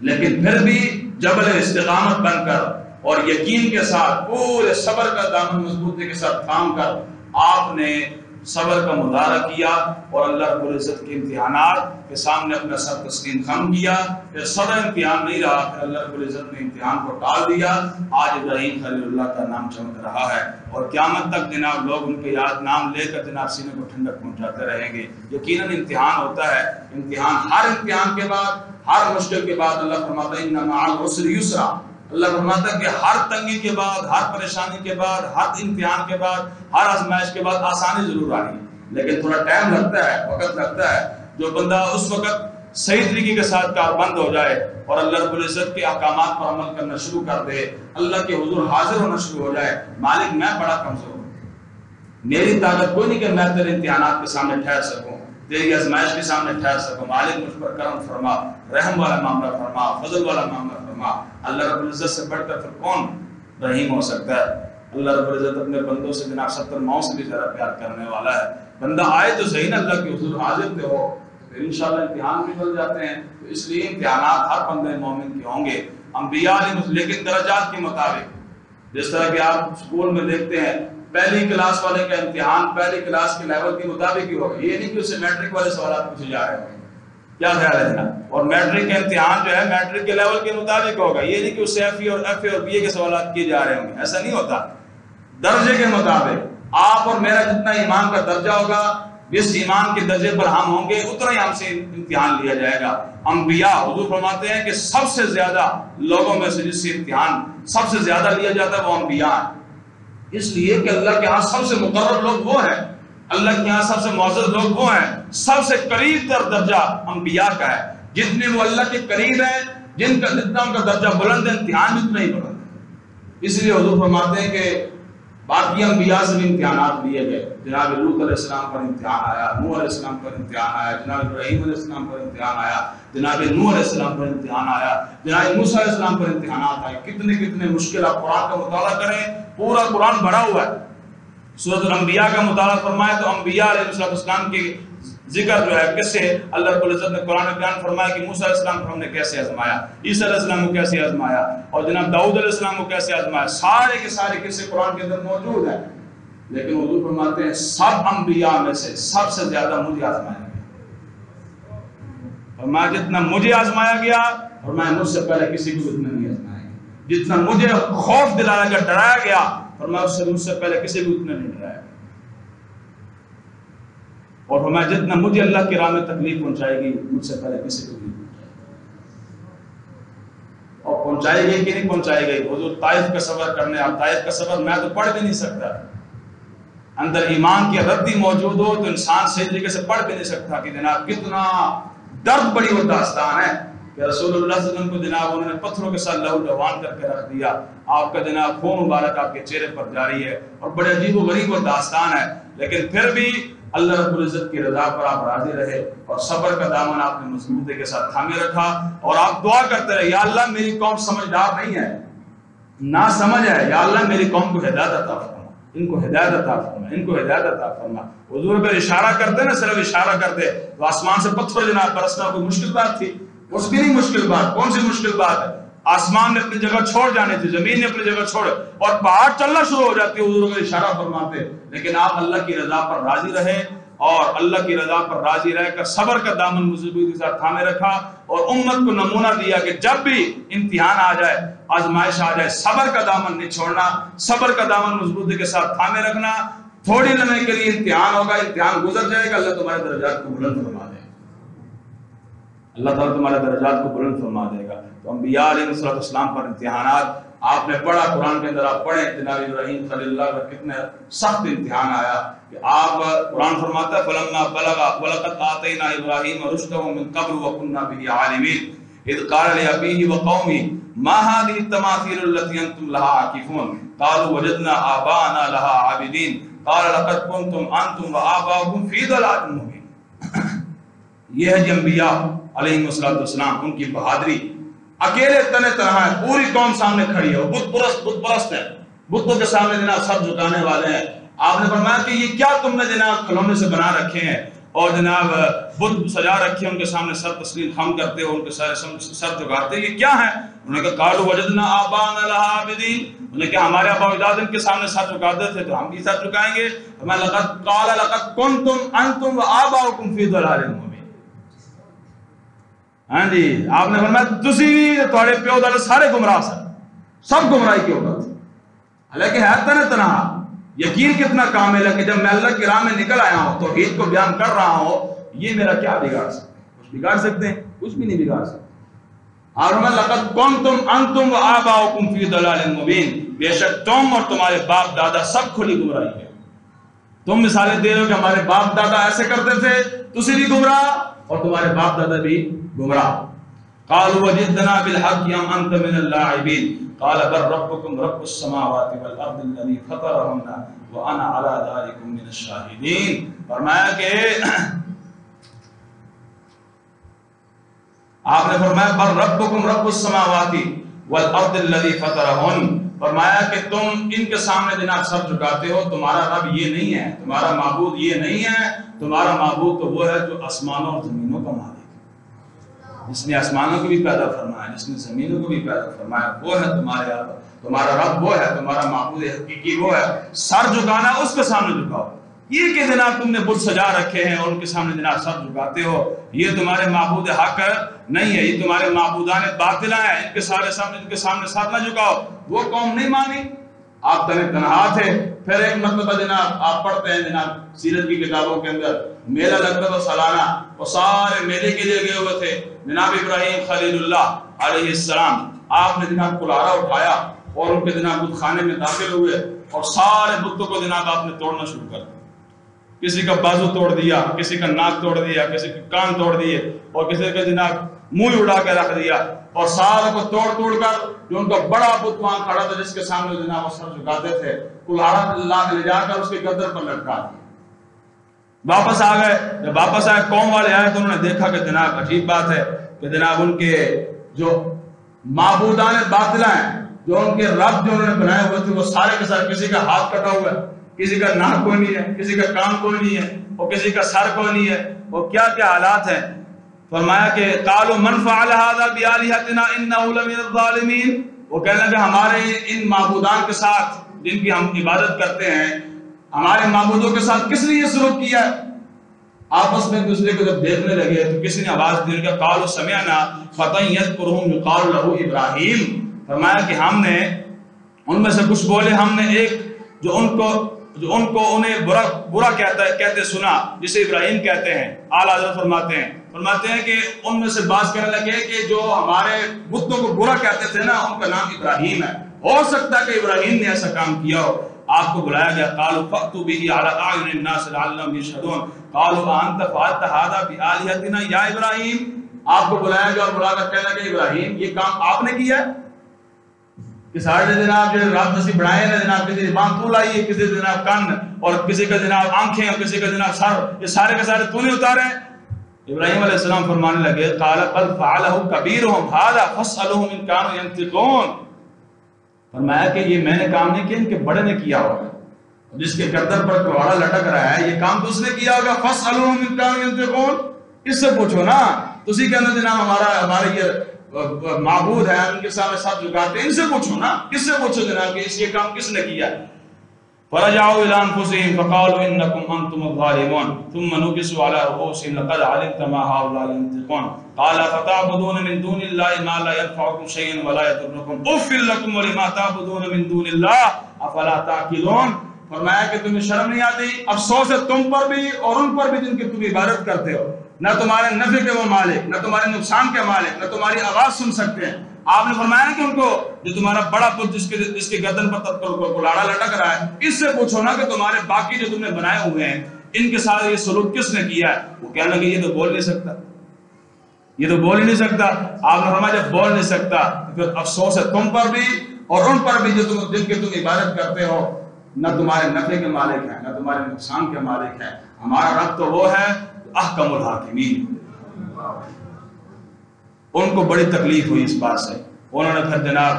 لیکن پھر بھی جبل استقامت بن کر اور یقین کے ساتھ پورے صبر کا دامن مضبوطی کے ساتھ تھام کر آپ نے صبر کا مظاہرہ کیا اور اللہ رب العزت کے امتحانات کے سامنے اپنا سر تسلیم خم کیا۔ پھر صبر امتحان نہیں رہا، پھر اللہ رب العزت نے امتحان کو ٹال دیا۔ آج ابراہیم خلیل اللہ کا نام چمک رہا ہے، اور قیامت تک جناب لوگ ان کے یاد نام لے کر جناب سینے کو ٹھنڈک پہنچاتے رہیں گے۔ یقیناً امتحان ہوتا ہے، امتحان ہر امتحان کے بعد، ہر مشکل کے بعد اللہ فرماتا ہے ان مع العسر یسرا، اللہ فرماتا ہے کہ ہر تنگی کے بعد، ہر پریشانی کے بعد، ہر امتحان کے بعد، ہر آزمائش کے بعد آسانی ضرور آ رہی ہے، لیکن تھوڑا ٹائم لگتا ہے، وقت لگتا ہے۔ جو بندہ اس وقت صحیح طریقے کے ساتھ کاربند ہو جائے اور اللہ رب العزت کے احکامات پر عمل کرنا شروع کر دے، اللہ کے حضور حاضر ہونا شروع ہو جائے، مالک میں بڑا کمزور ہوں، میری طاقت کوئی نہیں کہ میں تیرے امتحانات کے سامنے ٹھہر سکوں، تیری آزمائش کے سامنے ٹھہر سکوں، مالک مجھ پر کرم فرما، رحم والا معاملہ فرما، فضل والا معاملہ فرما۔ اللہ رب العزت سے بڑھ کر پھر کون رحیم ہو سکتا ہے؟ اللہ رب العزت اپنے بندوں سے جناب 70 ماؤں سے بھی زیادہ پیار کرنے والا ہے۔ بندہ آئے تو صحیح نا اللہ کے حضور حاضر پہ ہو، پھر انشاءاللہ امتحان بھی مل جاتے ہیں۔ تو اس لیے امتحانات ہر بندے مومن کے ہوں گے، انبیاء علیہ، لیکن درجات کے مطابق۔ جس طرح کہ آپ اسکول میں دیکھتے ہیں پہلی کلاس والے کا امتحان پہلی کلاس کے لیول کے مطابق ہی ہوگا، یہ نہیں کہ اسے میٹرک والے سوالات پوچھے جا رہے ہوں گے، کیا خیال ہے جناب؟ اور میٹرک کا امتحان جو ہے میٹرک کے لیول کے مطابق ہوگا، یہ نہیں کہ اس سے ایف ای اور ایف اے اور بی اے کے سوالات کیے جا رہے ہوں گے، ایسا نہیں ہوتا۔ درجے کے مطابق آپ اور میرا جتنا ایمان کا درجہ ہوگا، جس ایمان کے درجے پر ہم ہوں گے اتنا ہی ہم سے امتحان لیا جائے گا۔ انبیاء حضور فرماتے ہیں کہ سب سے زیادہ لوگوں میں سے جس سے امتحان سب سے زیادہ لیا جاتا ہے وہ انبیاء ہیں، اس لیے کہ اللہ کے ہاں سب سے مقرب لوگ وہ ہیں اللہ کے یہاں سب سے معزز لوگ وہ ہیں، سب سے قریب تر درجہ انبیاء کا ہے. جتنے وہ اللہ کے قریب ہیں، جن کا جتنا ان کا درجہ بلند ہے، امتحان بھی اتنا ہی بلند ہے. اس لیے حضور فرماتے ہیں کہ باقی انبیاء سے بھی امتحانات لیے گئے. جناب لوط علیہ السلام پر امتحان آیا، نوح علیہ السلام پر امتحان آیا، جناب ابراہیم علیہ السلام پر امتحان آیا، جناب نوح علیہ السلام پر امتحان آیا، جناب موسیٰ علیہ السلام پر امتحانات آئے. کتنے کتنے مشکل. آپ قرآن کا مطالعہ کریں، پورا قرآن بھرا ہوا ہے. سورۃ الانبیاء کا مطالعہ فرمائے تو انبیاء علیہ السلام کی ذکر جو ہے کس سے اللہ رب العزت نے قرآن میں بیان فرمایا کہ موسیٰ علیہ السلام کو ہم نے کیسے آزمایا، عیسیٰ علیہ السلام کو کیسے آزمایا، اور جناب داؤد علیہ السلام کو کیسے آزمایا. سارے کے سارے قصے قرآن کے اندر موجود ہیں. لیکن حضور فرماتے ہیں سب انبیاء میں سے سب سے زیادہ مجھے آزمایا گیا. فرمایا جتنا مجھے آزمایا گیا، فرمایا مجھ سے پہلے کسی کو اتنا نہیں آزمایا گیا. جتنا مجھے خوف دلایا گیا، ڈرایا گیا، فرمایا اس سے مجھ سے پہلے کسی کو اتنا نہیں ڈرایا گیا. اور فرمایا جتنا مجھے اللہ کی راہ میں تکلیف پہنچائے گی، مجھ سے پہلے کسی کو نہیں پہنچائے گی. اور پہنچائے گی کہ نہیں پہنچائے گی. حضور طائف کا سفر کرنے، آپ طائف کا سفر میں تو پڑھ بھی نہیں سکتا. اندر ایمان کی ردی موجود ہو تو انسان صحیح طریقے سے پڑھ بھی نہیں سکتا کہ جناب کتنا درد بڑی وہ داستان ہے کہ رسول اللہ صلی اللہ علیہ وسلم کو جناب انہوں نے پتھروں کے ساتھ لہو لہوان کر کے رکھ دیا. آپ کا جناب خون مبارک آپ کے چہرے پر جاری ہے، اور بڑے عجیب و غریب وہ داستان ہے. لیکن پھر بھی اللہ رب العزت کی رضا پر آپ راضی رہے، اور صبر کا دامن آپ نے مضبوطی کے ساتھ تھامے رکھا، اور آپ دعا کرتے رہے یا اللہ میری قوم سمجھدار نہیں ہے، نہ سمجھ ہے، یا اللہ میری قوم کو ہدایت عطا فرما، ان کو ہدایت عطا فرما، ان کو ہدایت عطا فرما. حضور پر اشارہ کرتے نا، صرف اشارہ کرتے تو آسمان سے پتھر جناب برسنا کوئی مشکل بات تھی؟ اس بھی نہیں مشکل بات. کون سی مشکل بات ہے؟ آسمان نے اپنی جگہ چھوڑ جانے تھی، زمین نے اپنی جگہ چھوڑ، اور پہاڑ چلنا شروع ہو جاتی. حضور کا اشارہ فرماتے. لیکن آپ اللہ کی رضا پر راضی رہے، اور اللہ کی رضا پر راضی رہ کر صبر کا دامن مضبوطی کے ساتھ تھامے رکھا، اور امت کو نمونہ دیا کہ جب بھی امتحان آ جائے، آزمائش آ جائے، صبر کا دامن نہیں چھوڑنا، صبر کا دامن مضبوطی کے ساتھ تھامے رکھنا. تھوڑی لمحے کے لیے امتحان ہوگا، امتحان گزر جائے گا، اللہ تمہارے درجات کو بلند فرما دے گا، اللہ تعالیٰ تمہارے درجات کو بلند فرما دے گا. تو انبیاء علیہ السلام پر امتحانات آپ نے پڑھا، قرآن کے اندر آپ پڑھیں جناب ابراہیم خلیل اللہ کا کتنے سخت امتحان آیا کہ آپ قرآن فرماتا ہے فلما بلغ ولقد آتینا ابراہیم رشدہ من قبل وکنا به عالمین اذ قال لأبیہ وقومہ ما هذه التماثیل التي انتم لها عاکفون قالوا وجدنا آباءنا لها عابدین قال لقد كنتم انتم وآباؤكم فی ضلال مبین. یہ ہے جی انبیاء علیہم السلام، ان کی بہادری. اکیلے تنہ تنہا ہے، پوری قوم سامنے کھڑی ہے، وہ بت پرست ہے، بتوں کے سامنے جناب سر جھکانے والے ہیں. آپ نے فرمایا کہ یہ کیا تم نے جناب کھلونے سے بنا رکھے ہیں، اور جناب بت سجا رکھے ہیں، ان کے سامنے سر تسلیم خم کرتے ہو، ان کے سر جھکاتے، یہ کیا ہے؟ انہوں نے کہا قالوا وجدنا آباءنا لها عابدین. انہوں نے کہا ہمارے آبا و اجداد ان کے سامنے سر جھکاتے تھے تو ہم بھی سر جھکائیں گے. لقد كنتم انتم وآباؤكم فی ضلال مبین. ہاں جی، آپ نے فرمایا تسی بھی تھوڑے پیو دادے سارے گمراہ سن، سب گمراہی کے اوپر تھے. حالانکہ ہے تنہ تنہا. یقین کتنا کامل ہے کہ جب میں اللہ کی راہ میں نکل آیا ہوں، توحید کو بیان کر رہا ہوں، یہ میرا کیا بگاڑ سکتے ہیں؟ کچھ بگاڑ سکتے ہیں؟ کچھ بھی نہیں بگاڑ سکتے. اور میں لقد کنتم انتم وآباؤکم فی ضلال مبین، بے شک تم اور تمہارے باپ دادا سب کھلی گمراہی ہے. تم مثالیں دے رہے ہو کہ ہمارے باپ دادا ایسے کرتے تھے، تسی بھی گمراہ اور تمہارے باپ دادا بھی گمراہ. قالوا وجدنا بالحق ام انت من اللاعبین قال بل ربكم رب السماوات والارض الذي فطرهن وانا على ذلك من الشاهدین. فرمایا کہ آپ نے فرمایا بل ربكم رب السماوات والارض الذي فطرهن. فرمایا کہ تم ان کے سامنے جناب سر جھکاتے ہو، تمہارا رب یہ نہیں ہے، تمہارا معبود یہ نہیں ہے، تمہارا معبود تو وہ ہے جو آسمانوں اور زمینوں کا مالک ہے، جس نے آسمانوں کو بھی پیدا فرمایا، جس نے زمینوں کو بھی پیدا فرمایا، وہ ہے تمہارے رب. تمہارا رب وہ ہے، تمہارا معبود حقیقی وہ ہے. سر جھکانا اس کے سامنے جھکاؤ. یہ کہ جناب تم نے بت سجا رکھے ہیں اور ان کے سامنے جناب سر جھکاتے ہو، یہ تمہارے معبود حق نہیں ہے، یہ تمہارے معبودان باطلہ ہیں، ان کے سامنے سر نہ جھکاؤ. وہ قوم نہیں مانی، آپ تنہا تھے. پھر ایک مرتبہ جناب آپ پڑھتے ہیں جناب سیرت کی کتابوں کے اندر میلہ لگتا تھا سالانہ، وہ سارے میلے کے لیے گئے ہوئے تھے. جناب ابراہیم خلیل اللہ علیہ السلام، آپ نے جناب کلہاڑا اٹھایا اور ان کے جناب بت خانے میں داخل ہوئے اور سارے بتوں کو جناب آپ نے توڑنا شروع کر دیا. کسی کا بازو توڑ دیا، کسی کا ناک توڑ دیا، کسی کے کان توڑ دیے، اور کسی کا جناب منہ اڑا کے رکھ دیا، اور ساروں کو توڑ کر جو ان کا بڑا بت وہاں کھڑا تھا جس کے سامنے جناب وہ سر جھکاتے تھے، کلہاڑا لے جا کر اس کے گردن پر لٹکا دیا۔ واپس آ گئے، جب واپس آئے قوم والے آئے تو انہوں نے دیکھا کہ جناب عجیب بات ہے کہ جناب ان کے جو معبودان باطلہ ہیں، جو ان کے رب جو انہوں نے بنائے ہوئے تھے، وہ سارے کے سارے کسی کا ہاتھ کٹا ہوا ہے، کسی کا ناک کوئی نہیں ہے، کسی کا کان کوئی نہیں ہے، اور کسی کا سر کوئی نہیں ہے، وہ کیا کیا حالات ہیں۔ فرمایا کہ قالوا من فعل هذا بآلهتنا انه لمن الظالمین، وہ کہنے لگے ہمارے ان معبودان کے ساتھ جن کی ہم عبادت کرتے ہیں، ہمارے معبودوں کے ساتھ کس نے یہ سلوک کیا ہے؟ آپس میں دوسرے کو جب دیکھنے لگے تو کسی نے آواز دی کہ قالوا سمعنا فتى يذكرهم يقال له ابراہیم، فرمایا کہ ہم نے ان میں سے کچھ بولے، ہم نے ایک جو ان کو انہیں برا کہتے سنا، جسے ابراہیم کہتے ہیں۔ اعلیٰ حضرت فرماتے ہیں کہ ان میں سے بعض کہنے لگے کہ جو ہمارے بتوں کو برا کہتے تھے نا، ان کا نام ابراہیم ہے، ہو سکتا ہے کہ ابراہیم نے ایسا کام کیا ہو۔ آپ کو بلایا گیا، قالوا فأتوا به على أعين الناس لعلهم يشهدون قالوا أنت فعلت هذا بآلهتنا یا ابراہیم، آپ کو بلایا گیا اور بلا کر کہنے لگے ابراہیم یہ کام آپ نے کیا ہے؟ کہ سارے جناب جو رب نصیب بنائے نا جناب، کسی زبان تو لائی ہے، کسی جناب کان، اور کسی کا جناب آنکھیں، اور کسی کا جناب سر، یہ سارے کے سارے تو نے اتارے ہیں؟ ابراہیم علیہ السلام فرمانے لگے قال بل فعله كبيرهم هذا فاسألوهم إن كانوا ينطقون، فرمایا کہ یہ میں نے کام نہیں کیا، ان کے بڑے نے کیا ہوگا، جس کے گردن پر کلہاڑا لٹک رہا ہے یہ کام تو اس نے کیا ہوگا۔ فاسألوهم إن كانوا ينطقون، اس سے پوچھو نا، تسی کہنا جناب ہمارے یہ معبود ہیں، ان کے سامنے ساتھ جھکاتے ہیں، ان سے پوچھو نا، کس سے پوچھو جناب کہ اس یہ کام کس نے کیا؟ فرجعوا الى انفسهم فقالوا انكم انتم الظالمون ثم نكسوا على رؤوسهم لقد علمت ما هؤلاء ينطقون قال فتعبدون من دون الله ما لا ينفعكم شيئا ولا يضركم اف لكم ولما تعبدون من دون الله افلا تعقلون، فرمایا کہ تمہیں شرم نہیں آتی؟ افسوس ہے تم پر بھی اور ان پر بھی جن کی تم عبادت کرتے ہو، نہ تمہارے نفع کے وہ مالک، نہ تمہارے نقصان کے مالک، نہ تمہاری آواز سن سکتے ہیں۔ آپ نے فرمایا کہ ان کو جو تمہارا بڑا پت جس کے گردن پر کلاڑا لٹک رہا ہے، اس سے پوچھو نا کہ تمہارے باقی جو تم نے بنائے ہوئے ہیں ان کے ساتھ یہ سلوک کس نے کیا ہے؟ وہ کہنے لگے یہ تو بول نہیں سکتا، یہ تو بول ہی نہیں سکتا۔ آپ نے فرمایا جب بول نہیں سکتا تو پھر افسوس ہے تم پر بھی اور ان پر بھی جو جن کی تم عبادت کرتے ہو، نہ تمہارے نفع کے مالک ہیں نہ تمہارے نقصان کے مالک ہیں، ہمارا رب تو وہ ہے احکم الحاکمین۔ ان کو بڑی تکلیف ہوئی اس بات سے، انہوں نے پھر جناب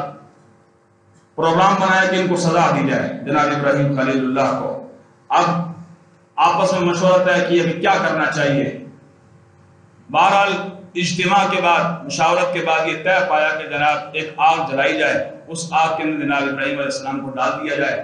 پروگرام بنایا کہ ان کو سزا دی جائے جناب ابراہیم خلیل اللہ کو۔ اب آپس میں مشورہ طے کیا کہ کیا کرنا چاہیے۔ بہرحال اجتماع کے بعد، مشاورت کے بعد یہ طے پایا کہ جناب ایک آگ جلائی جائے، اس آگ کے اندر جناب ابراہیم علیہ السلام کو ڈال دیا جائے،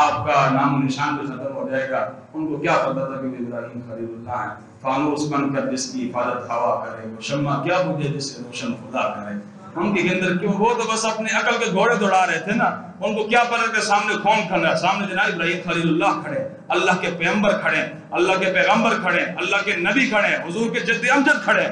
آپ کا نام و نشان بھی ختم ہو جائے گا۔ ان کو کیا پتا تھا کہ ابراہیم خلیل اللہ ہے؟ فانوس بن کر جس کی حفاظت ہوا کرے، وہ شمع کیا بجھے جس سے روشن خدا کرے۔ ان کے اندر کیوں؟ وہ تو بس اپنے عقل کے گھوڑے دوڑا رہے تھے نا، ان کو کیا پتا کہ سامنے کون کھڑا ہے؟ سامنے جناب ابراہیم خلیل اللہ کھڑے، اللہ کے پیغمبر کھڑے، اللہ کے پیغمبر کھڑے، اللہ کے نبی کھڑے، حضور کے جد امجد کھڑے،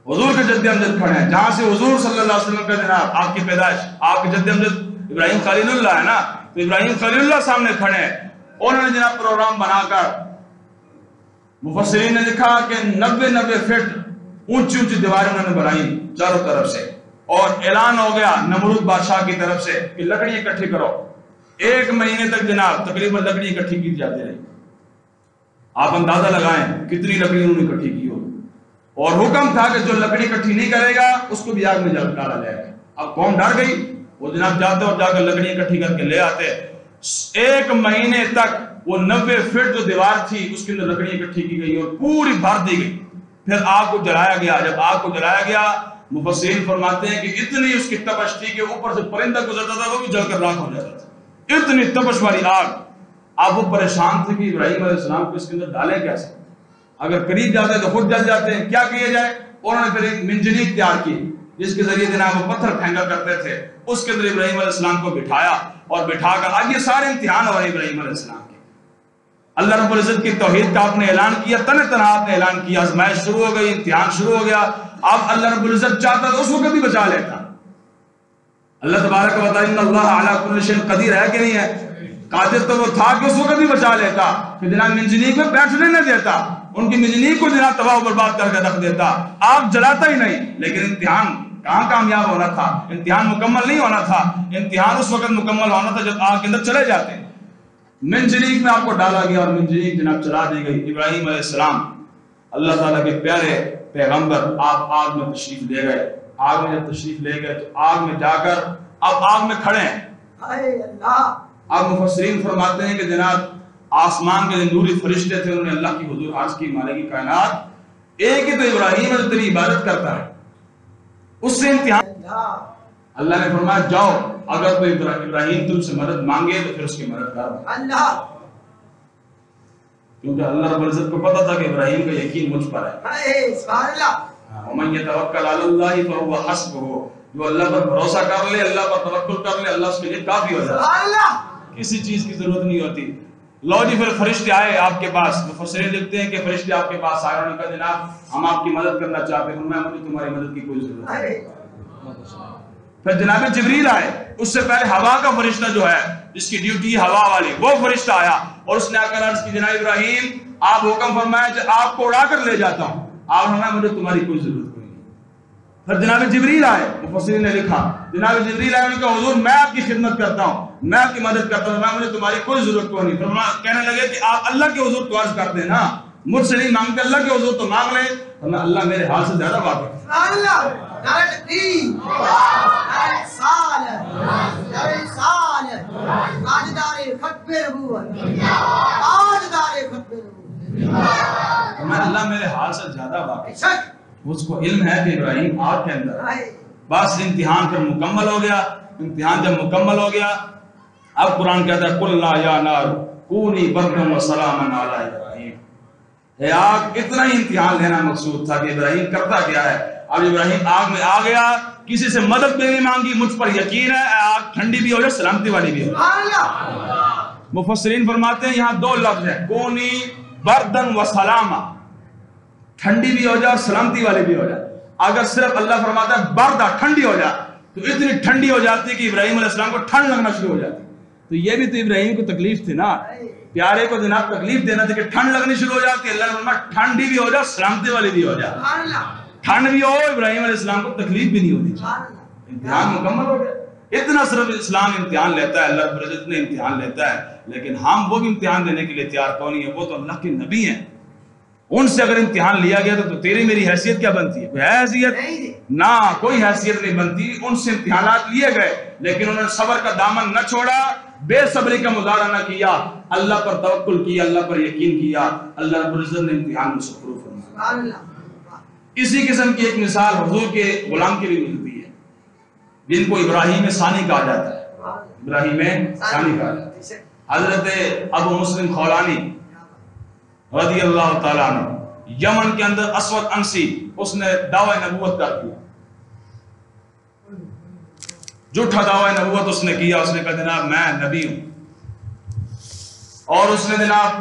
حضور کے جد امجد کھڑے ہیں، جہاں سے حضور صلی اللہ علیہ وسلم کا جناب آپ کی پیدائش، آپ کے جد امجد ابراہیم خلیل اللہ ہے نا، تو ابراہیم خلیل اللہ سامنے کھڑے ہیں۔ انہوں نے جناب پروگرام بنا کر، مفسرین نے لکھا کہ 90 فٹ اونچی اونچی دیواریں انہوں نے بنائی چاروں طرف سے، اور اعلان ہو گیا نمرود بادشاہ کی طرف سے کہ لکڑی اکٹھی کرو۔ 1 مہینے تک جناب تقریباً لکڑی اکٹھی کی جاتی رہی۔ آپ اندازہ لگائیں کتنی لکڑی انہوں نے اکٹھی کی ہو، اور حکم تھا کہ جو لکڑی اکٹھی نہیں کرے گا اس کو بھی آگ میں ڈالا جائے گا۔ اب قوم ڈر گئی، وہ جناب جاتے اور جا کر لکڑی اکٹھی کر کے لے آتے۔ 1 مہینے تک وہ 90 فٹ جو دیوار تھی اس کے اندر لکڑی اکٹھی کی گئی اور پوری بھر دی گئی۔ پھر آگ کو جلایا گیا۔ جب آگ کو جلایا گیا، مفسرین فرماتے ہیں کہ اتنی اس کی تپش تھی کہ اوپر سے پرندہ گزرتا تھا وہ بھی جل کر راکھ ہو جاتا تھا، اتنی تپش والی آگ۔ اب وہ پریشان تھے کہ ابراہیم علیہ السلام کو اس کے اندر ڈالیں کیسے؟ اگر قریب جاتے تو خود جل جاتے ہیں، کیا کیا جائے؟ انہوں نے پھر ایک منجنیق تیار کی جس کے ذریعے جناب وہ پتھر پھینکا کرتے تھے، اس کے اندر ابراہیم علیہ السلام کو بٹھایا، اور بٹھا کر آج یہ سارے امتحان ہو رہے ابراہیم علیہ السلام کے۔ اللہ رب العزت کی توحید کا آپ نے اعلان کیا، تنہ تنہا آپ نے اعلان کیا، آزمائش شروع ہو گئی، امتحان شروع ہو گیا۔ اب اللہ رب العزت چاہتا تو اس کو کبھی بچا لیتا۔ اللہ تبارک و تعالی ان اللہ علی کل شیء قدیر ہے کہ نہیں ہے؟ قادر تو وہ تھا کہ اس وقت بھی بچا لیتا، کہ جناب منجنیق میں بیٹھنے نہ دیتا، ان کی منجنیق کو جناب تباہ و برباد کر کے رکھ دیتا، آگ جلاتا ہی نہیں. لیکن امتحان کہاں کامیاب ہونا تھا؟ امتحان مکمل نہیں ہونا تھا. امتحان اس وقت مکمل ہونا تھا جب آگ کے اندر چلے جاتے. منجنیق میں آپ کو ڈالا گیا اور منجنیق جناب چلا دی گئی. ابراہیم علیہ السلام اللہ تعالیٰ کے پیارے پیغمبر آپ آگ میں تشریف لے گئے. آگ میں جب تشریف لے گئے تو آگ میں جا کر اب آگ میں کھڑے ہیں. اب مفسرین فرماتے ہیں کہ جناب آسمان کے نوری فرشتے تھے، انہوں نے اللہ کی حضور عرض کی مالک کی کائنات ایک ہی تو ابراہیم ہے جو تیری عبادت کرتا ہے، اس سے امتحان. اللہ نے فرمایا جاؤ اگر تو ابراہیم تم سے مدد مانگے تو پھر اس کی مدد کر دو. کیونکہ اللہ رب العزت کو پتا تھا کہ ابراہیم کا یقین مجھ پر ہے. وَمَن يَتَوَكَّلْ عَلَى اللَّهِ فَهُوَ حَسْبُهُ، جو اللہ پر بھروسہ کر لے، اللہ پر توکل کر لے، اللہ اس کے لیے کافی ہو جاتا ہے، کسی چیز کی ضرورت نہیں ہوتی. لو جی پھر فرشتے آئے آپ کے پاس. مفسرین لکھتے ہیں کہ فرشتے آپ کے پاس آئے، انہوں نے کہا جناب ہم آپ کی مدد کرنا چاہتے ہیں. مجھے تمہاری مدد کی کوئی ضرورت نہیں. پھر جناب جبریل آئے. اس سے پہلے ہوا کا فرشتہ جو ہے جس کی ڈیوٹی ہوا والی، وہ فرشتہ آیا اور اس نے آ کر عرض کی جناب ابراہیم آپ حکم فرمائے کہ آپ کو اڑا کر لے جاتا ہوں. آپ نے فرمایا مجھے تمہاری کوئی ضرورت کوئی نہیں. پھر جناب جبریل آئے. مفسرین نے لکھا جناب جبریل آئے، انہوں نے کہا حضور میں آپ کی خدمت کرتا ہوں، میں آپ کی مدد کرتا ہوں، مجھے تمہاری کوئی ضرورت کوئی نہیں. فرمایا کہنے لگے کہ آپ اللہ کے حضور تو عرض کر دیں نا، مجھ سے نہیں مانگتے، اللہ کے حضور تو مانگ لیں. فرمایا اللہ میرے حال سے زیادہ واقف ہے. اللہ اللہ میرے حال سے زیادہ واقف ہے. اس کو علم ہے کہ ابراہیم آگ کے اندر. بس امتحان پھر مکمل ہو گیا. امتحان جب مکمل ہو گیا اب قرآن کہتا ہے قُلْنَا يَا نَارُ كُونِي بَرْدًا وَسَلَامًا عَلَىٰ إِبْرَاهِيمَ. اے آگ اتنا ہی امتحان لینا مقصود تھا کہ ابراہیم کرتا کیا ہے. اب ابراہیم آگ میں آ گیا، کسی سے مدد بھی نہیں مانگی، مجھ پر یقین ہے آگ ٹھنڈی بھی ہو جائے سلامتی والی بھی ہو جائے. مفسرین فرماتے ہیں یہاں دو لفظ ہیں، کونی بردن و سلاما، ٹھنڈی بھی ہو جائے اور سلامتی والی بھی ہو جائے. اگر صرف اللہ فرماتا ہے بردا ٹھنڈی ہو جائے تو اتنی ٹھنڈی ہو جاتی کہ ابراہیم علیہ السلام کو ٹھنڈ لگنا شروع ہو جاتی. تو یہ بھی تو ابراہیم کو تکلیف تھی نا، پیارے کو جناب تکلیف دینا تھی کہ ٹھنڈ لگنی شروع ہو جاتی. اللہ نے فرمایا ٹھنڈی بھی ہو جائے سلامتی والی بھی ہو جائے. ٹھنڈ بھی ہو ابراہیم علیہ السلام کو تکلیف بھی نہیں ہونی چاہیے. امتحان مکمل ہو گیا. اتنا صرف اسلام امتحان لیتا ہے، اللہ رب العزت نے امتحان لیتا ہے، لیکن ہم وہ بھی امتحان دینے کے لیے تیار کون نہیں ہے. وہ تو اللہ کے نبی ہیں، ان سے اگر امتحان لیا گیا تو تیری میری حیثیت کیا بنتی ہے؟ کوئی حیثیت نہ، کوئی حیثیت نہیں بنتی. ان سے امتحانات لیے گئے لیکن انہوں نے صبر کا دامن نہ چھوڑا، بے صبری کا مظاہرہ نہ کیا، اللہ پر توکل کیا، اللہ پر یقین کیا. اللہ رب العزت نے امتحان میں سفر فرمایا. اسی قسم کی ایک مثال حضور کے غلام کی بھی ملتی ہے جن کو ابراہیم ثانی کہا جاتا ہے. ابراہیم ثانی کہا جاتا ہے. حضرت ابو مسلم خولانی رضی اللہ تعالیٰ عنہ، یمن کے اندر اسود انسی، اس نے دعوی نبوت کر دیا، جھوٹا دعوی نبوت اس نے کیا. اس نے کہا جناب میں نبی ہوں، اور اس نے جناب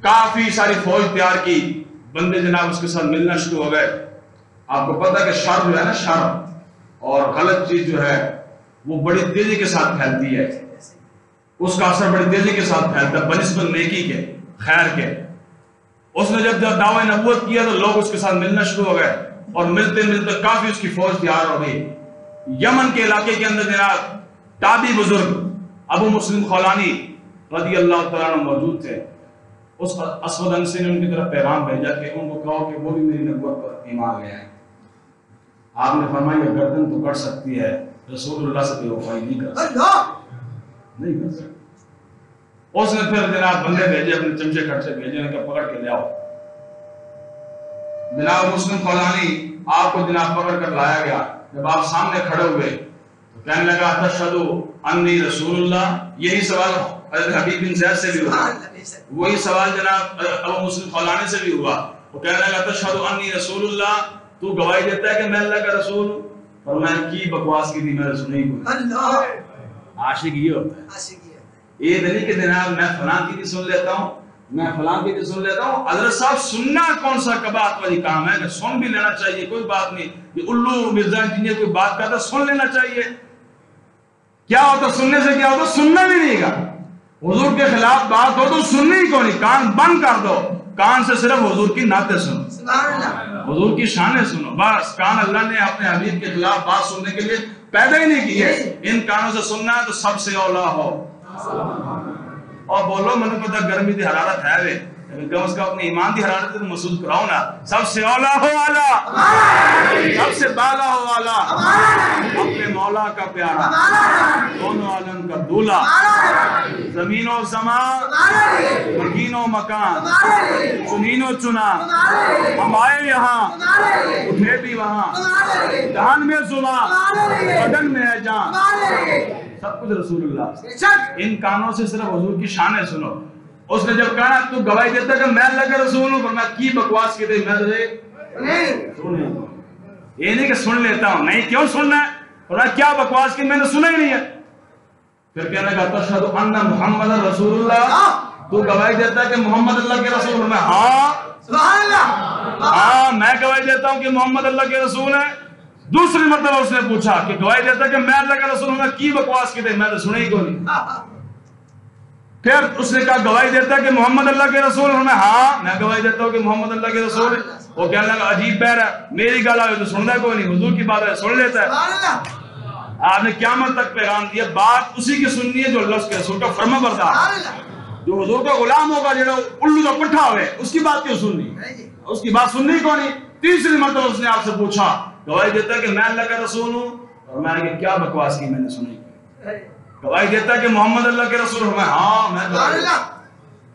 کافی ساری فوج تیار کی. بندے جناب اس کے ساتھ ملنا شروع ہو گئے. آپ کو پتہ ہے کہ شر جو ہے نا، شر اور غلط چیز جو ہے وہ بڑی تیزی کے ساتھ پھیلتی ہے، اس کا اثر بڑی تیزی کے ساتھ پھیلتا ہے بنسبت نیکی کے، خیر کے. اس نے جب دعوی نبوت کیا تو لوگ اس کے ساتھ ملنا شروع ہو گئے اور ملتے ملتے کافی اس کی فوج تیار ہو گئی. یمن کے علاقے کے اندر جناب تابعی بزرگ ابو مسلم خولانی رضی اللہ تعالیٰ عنہ موجود تھے. اس اسود انسی نے ان کی طرف پیغام بھیجا کہ ان کو کہو کہ وہ بھی میری نبوت پر ایمان لے آئیں. آپ نے فرمایا یہ گردن تو کٹ سکتی ہے، رسول اللہ سے بے وفائی نہیں کر سکتی. اس نے پھر جناب بندے بھیجے، اپنے چمچے کھٹے بھیجے، ان کو پکڑ کے لے آؤ. جناب مسلم خولانی آپ کو جناب پکڑ کر لایا گیا. جب آپ سامنے کھڑے ہوئے تو کہنے لگا تشہد انی رسول اللہ. یہی سوال حضرت حبیب بن زید سے بھی ہوا، وہی سوال جناب ابو مسلم خولانی سے بھی ہوا. وہ کہنے لگا تشہد انی رسول اللہ، تو گواہی دیتا ہے کہ میں اللہ کا رسول ہوں. اور میں کی بکواس کی تھی، میں رسول نہیں ہوں. عاشق یہ ہوتا ہے، یہ نہیں کہ جناب میں فلاں کی بھی سن لیتا ہوں، میں فلاں کی بھی سن لیتا ہوں. حضرت صاحب سننا کون سا کبات والی کام ہے کہ سن بھی لینا چاہیے، کوئی بات نہیں. یہ الو مرزا انجینئر کوئی بات کرتا سن لینا چاہیے. کیا ہوتا سننے سے؟ کیا ہوتا سننا بھی نہیں گا. حضور کے خلاف بات ہو تو سننی ہی کو نہیں, کان بند کر دو, کان سے صرف حضور کی نعتیں سنو, حضور کی شانیں سنو بس. کان اللہ نے اپنے حبیب کے خلاف بات سننے کے لیے پیدا ہی نہیں کی ہے. ان کانوں سے سننا ہے تو سب سے اولا ہو. اور بولو میں نے پتا گرمی دی حرارت ہے وے, کم از کم اپنے ایمان دی حرارت تو محسوس کراؤ نا. سب سے اولا ہو والا, سب سے بالا ہو والا, اپنے مولا کا پیارا, دونوں عالم کا دولا, زمین و زمان, مکین و مکان, چنین و چنا, ہم آئے یہاں اٹھے بھی وہاں, جہان میں زبان بدن میں ہے جان, سب کچھ رسول اللہ. ان کانوں سے صرف حضور کی شانیں سنو. اس نے جب کہا تو گواہی دیتا کہ میں اللہ کا رسول ہوں, فرمایا کی بکواس کی تھی, میں تجھے سن لیتا ہوں. یہ نہیں کہ سن لیتا ہوں, نہیں, کیوں سننا ہے؟ فرمایا کیا بکواس کی, میں نے سنا ہی نہیں ہے. پھر کہنے لگا تشہد ان محمد رسول اللہ, تو گواہی دیتا ہے کہ محمد اللہ کے رسول ہوں. میں ہاں سبحان اللہ, ہاں میں گواہی دیتا ہوں کہ محمد اللہ کے رسول ہے. دوسری مرتبہ اس نے پوچھا کہ گواہی دیتا ہے کہ میں اللہ کا رسول ہوں, میں کی بکواس کی تھی, میں نے سنا ہی کو نہیں. پھر اس نے کہا گواہی دیتا ہے کہ محمد اللہ کے رسول ہوں. میں ہاں میں گواہی دیتا ہوں کہ محمد اللہ کے رسول ہے. وہ کہنے لگا عجیب بہر ہے, میری گال آئے تو سنتا ہے کوئی نہیں, حضور کی بات ہے سن لیتا ہے. آپ نے قیامت تک پیغام دیا, بات اسی کی سننی ہے جو اللہ کے رسول کا فرما بردار, جو حضور کا غلام ہوگا, جو الو کا پٹھا ہوئے, اس کی بات کیوں سننی, اس کی بات سننی کو نہیں. تیسری مرتبہ اس نے آپ سے پوچھا گواہی دیتا ہے کہ میں اللہ کا رسول ہوں, اور میں نے کہا کیا بکواس کی, میں نے سنی. گواہی دیتا ہے کہ محمد اللہ کے رسول ہوں. میں ہاں میں گواہی.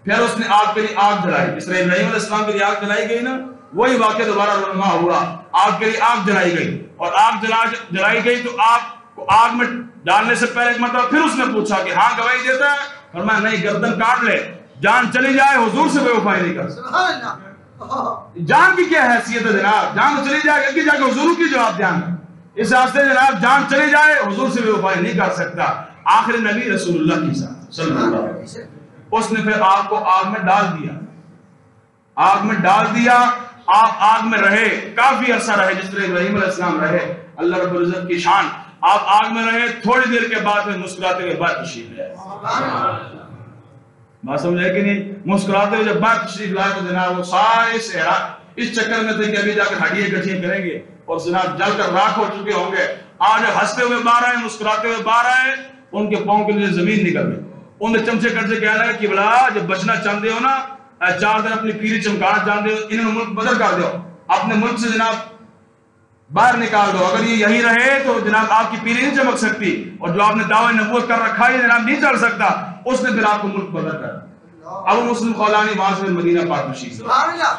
پھر اس نے آگ کے لیے آگ جلائی, جس طرح ابراہیم علیہ السلام کے لیے آگ جلائی گئی نا, وہی واقعہ دوبارہ رونما ہوا. آگ کے لیے آگ جلائی گئی, اور آگ جلائی گئی تو آگ کو آگ میں ڈالنے سے پہلے ایک مرتبہ پھر اس نے پوچھا کہ ہاں گواہی دیتا ہے, اور میں نہیں, گردن کاٹ لے, جان چلی جائے, حضور سے بے وفائی نہیں کر سکتا. جان کی کیا حیثیت ہے جناب, جان تو چلی جائے گی, جا کے حضور کی جواب دیان ہے. اس راستے جناب جان چلی جائے, حضور سے بے وفائی نہیں کر سکتا. آخر نبی رسول اللہ کی ساتھ صلی اللہ علیہ وسلم, اس نے پھر آپ کو آگ میں ڈال دیا, آگ میں ڈال دیا. آپ آگ میں رہے, کافی عرصہ رہے, جس طرح ابراہیم علیہ السلام رہے. اللہ رب العزت کی شان, آپ آگ میں رہے, تھوڑی دیر کے بعد میں مسکراتے ہوئے باہر تشریف لائے. بات سمجھے کہ نہیں, مسکراتے ہوئے جب باہر تشریف لائے تو جناب وہ سارے صحرا اس چکر میں تھے کہ ابھی جا کر ہڈیاں گٹھیاں کریں گے, اور جناب جل کر راکھ ہو چکے ہوں گے. آج ہنستے ہوئے باہر آئے, مسکراتے ہوئے باہر آئے, ان کے پاؤں کے لیے زمین نکل گئی. ان نے چمچے کٹ سے کہا لگا کہ بلا جب بچنا چاہتے ہو نا, 4 دن اپنی پیری چمکانا چاہتے ہو, انہوں نے ملک بدل کر دو, اپنے ملک سے جناب باہر نکال دو. اگر یہ یہی رہے تو جناب آپ کی پیری نہیں چمک سکتی, اور جو آپ نے دعوی نبوت کر رکھا ہے جناب نہیں چل سکتا. اس نے پھر آپ کو ملک بدل کر. ابو مسلم خولانی وہاں سے مدینہ پاک تشریف لائے.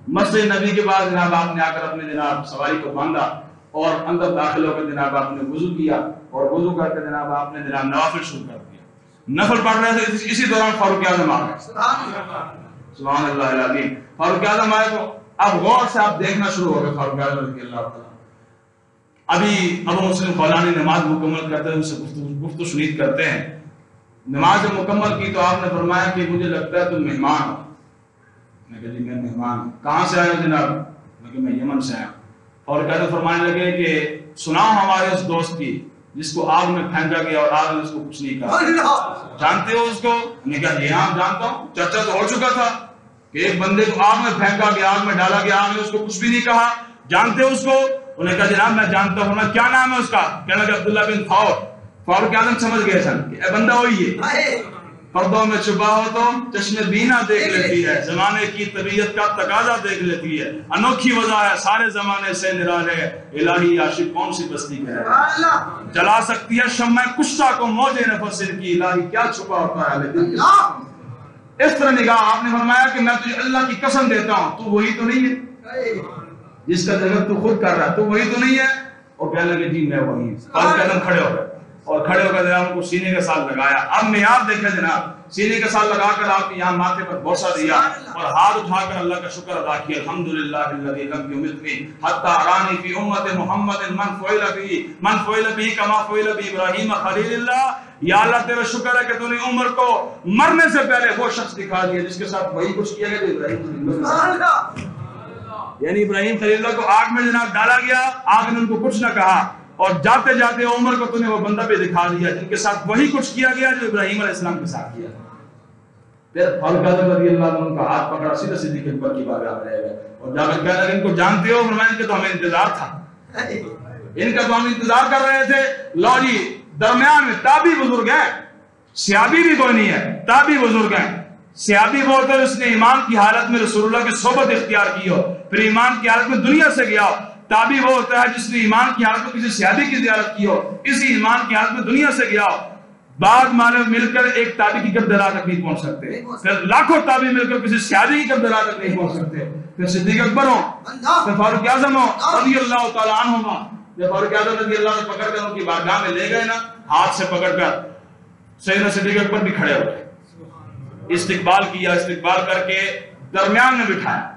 مسجد نبی کے بعد جناب آپ نے آ کر اپنے جناب سواری کو باندھا, اور اندر داخل ہو کر جناب آپ نے وضو کیا, اور وضو کر کے جناب آپ نے جناب نوافل شروع کر دیا. نفل پڑھ رہے تھے, اسی دوران فاروق اعظم آ گئے. سبحان اللہ العظیم. فاروق اعظم آئے تو اب غور سے آپ دیکھنا شروع ہو گئے. فاروق اعظم رضی اللہ تعالیٰ ابھی ابو مسلم خولانی نماز مکمل کرتے ہیں, ان سے گفت و شنید کرتے ہیں. نماز مکمل کی تو آپ نے فرمایا کہ مجھے لگتا ہے تم مہمان ہو. میں کہا جی میں مہمان ہوں. کہاں سے آئے ہو جناب؟ میں کہ میں یمن سے آیا. اور کہتے فرمانے لگے کہ سناؤ ہمارے اس دوست کی جس کو آگ میں پھینکا گیا اور آگ نے اس کو کچھ نہیں کہا, جانتے ہو اس کو؟ میں کہا جی ہاں جانتا ہوں, چرچا تو ہو چکا تھا کہ ایک بندے کو آگ میں پھینکا گیا, آگ میں ڈالا گیا, آگ نے اس کو کچھ بھی نہیں کہا. جانتے ہو اس کو؟ انہوں نے کہا جناب میں جانتا ہوں. کیا نام ہے اس کا؟ کہنے لگا عبداللہ بن فور. فاروق اعظم سمجھ گئے سن کہ اے بندہ وہی ہے, پردوں میں چھپا ہو تو چشم بینا دیکھ لیتی ہے, زمانے کی طبیعت کا تقاضا دیکھ لیتی ہے, انوکھی وجہ ہے سارے زمانے سے نرالے, الہی عاشق کون سی بستی کا ہے, جلا سکتی ہے شمع کشتہ کو موج نفس کی, الہی کیا چھپا ہوتا ہے لیکن. اس طرح نگاہ آپ نے فرمایا کہ میں تجھے اللہ کی قسم دیتا ہوں تو وہی تو نہیں ہے جس کا ذکر تو خود کر رہا ہے, تو وہی تو نہیں ہے. اور کہنے لگے جی میں وہی. فاروق اعظم کھڑے ہو گئے, اور کھڑے ہو کر جناب ان کو سینے کے ساتھ لگایا. اب معیار دیکھیں جناب, سینے کے ساتھ لگا کر آپ یہاں ماتھے پر بوسہ دیا, اور ہاتھ اٹھا کر اللہ کا شکر ادا کیا. الحمدللہ الذی لم یمتنی حتی ارانی فی امت محمد من فعل بھی کما فعل بھی ابراہیم خلیل اللہ. یا اللہ تیرا شکر ہے کہ تو نے عمر کو مرنے سے پہلے وہ شخص دکھا دیا جس کے ساتھ وہی کچھ کیا گیا جو ابراہیم خلیل اللہ, یعنی ابراہیم خلیل اللہ کو آگ میں جناب ڈالا گیا, آگ نے ان کو کچھ نہ کہا. اور جاتے جاتے عمر کو تم نے وہ بندہ بھی دکھا دیا جن کے ساتھ وہی کچھ کیا گیا جو ابراہیم علیہ السلام کے ساتھ کیا. پھر فاروق اعظم رضی اللہ عنہ کا ہاتھ پکڑا, سیدھے صدیق اکبر کی بارگاہ میں رہ گئے اور جا کر کہنے لگے ان کو جانتے ہو؟ فرمایا ان کے تو ہمیں انتظار تھا, ان کا تو ہم انتظار کر رہے تھے. لو جی درمیان میں تابعی بزرگ ہیں, صحابی بھی کوئی نہیں ہے, تابعی بزرگ ہیں. صحابی وہ ہوتا ہے جس نے ایمان کی حالت میں رسول اللہ کی صحبت اختیار کی ہو, پھر ایمان کی حالت میں دنیا سے گیا ہو. تابعی وہ ہوتا ہے جس نے ایمان کی حالت میں کسی صحابی کی زیارت کی ہو, اسی ایمان کی حالت میں دنیا سے گیا ہو. بعض معنی مل کر ایک تابعی کی قدر تک نہیں پہنچ سکتے, پھر لاکھوں تابعی مل کر کسی صحابی کی قدر تک نہیں پہنچ سکتے. پھر صدیق اکبر ہو, پھر فاروق اعظم ہو رضی اللہ تعالیٰ عنہما. جب فاروق اعظم رضی اللہ عنہ پکڑ کر ان کی بارگاہ میں لے گئے نا, ہاتھ سے پکڑ کر, سیدنا صدیق اکبر بھی کھڑے ہو گئے, استقبال کیا, استقبال کر کے درمیان میں بٹھایا.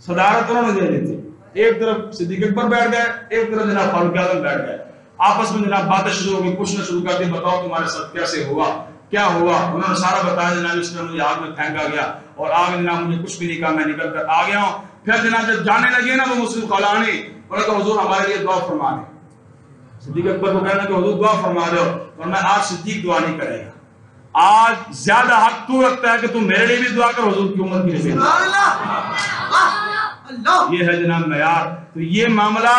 صدارت انہوں نے دے دی تھی. ایک طرف صدیق اکبر بیٹھ گئے, ایک طرف جناب فاروق اعظم بیٹھ گئے. آپس میں جناب باتیں شروع ہو گئی, پوچھنا شروع کر دی, بتاؤ تمہارے ساتھ کیسے ہوا, کیا ہوا. انہوں نے سارا بتایا. جناب اس طرح مجھے آگ میں پھینکا گیا اور آگ جناب مجھے کچھ بھی نہیں کہا, میں نکل کر آ گیا ہوں. پھر جناب جب جانے لگے نا وہ مسلم خولانی, انہوں نے کہا حضور ہمارے لیے دعا فرما دیں. صدیق اکبر کو کہنا کہ حضور دعا فرما دو, اور میں آج صدیق دعا نہیں کرے گا, آج زیادہ حق تو رکھتا ہے کہ تم میرے لیے بھی دعا کر, حضور کی امت کے لیے بھی. یہ ہے جناب معیار. تو یہ معاملہ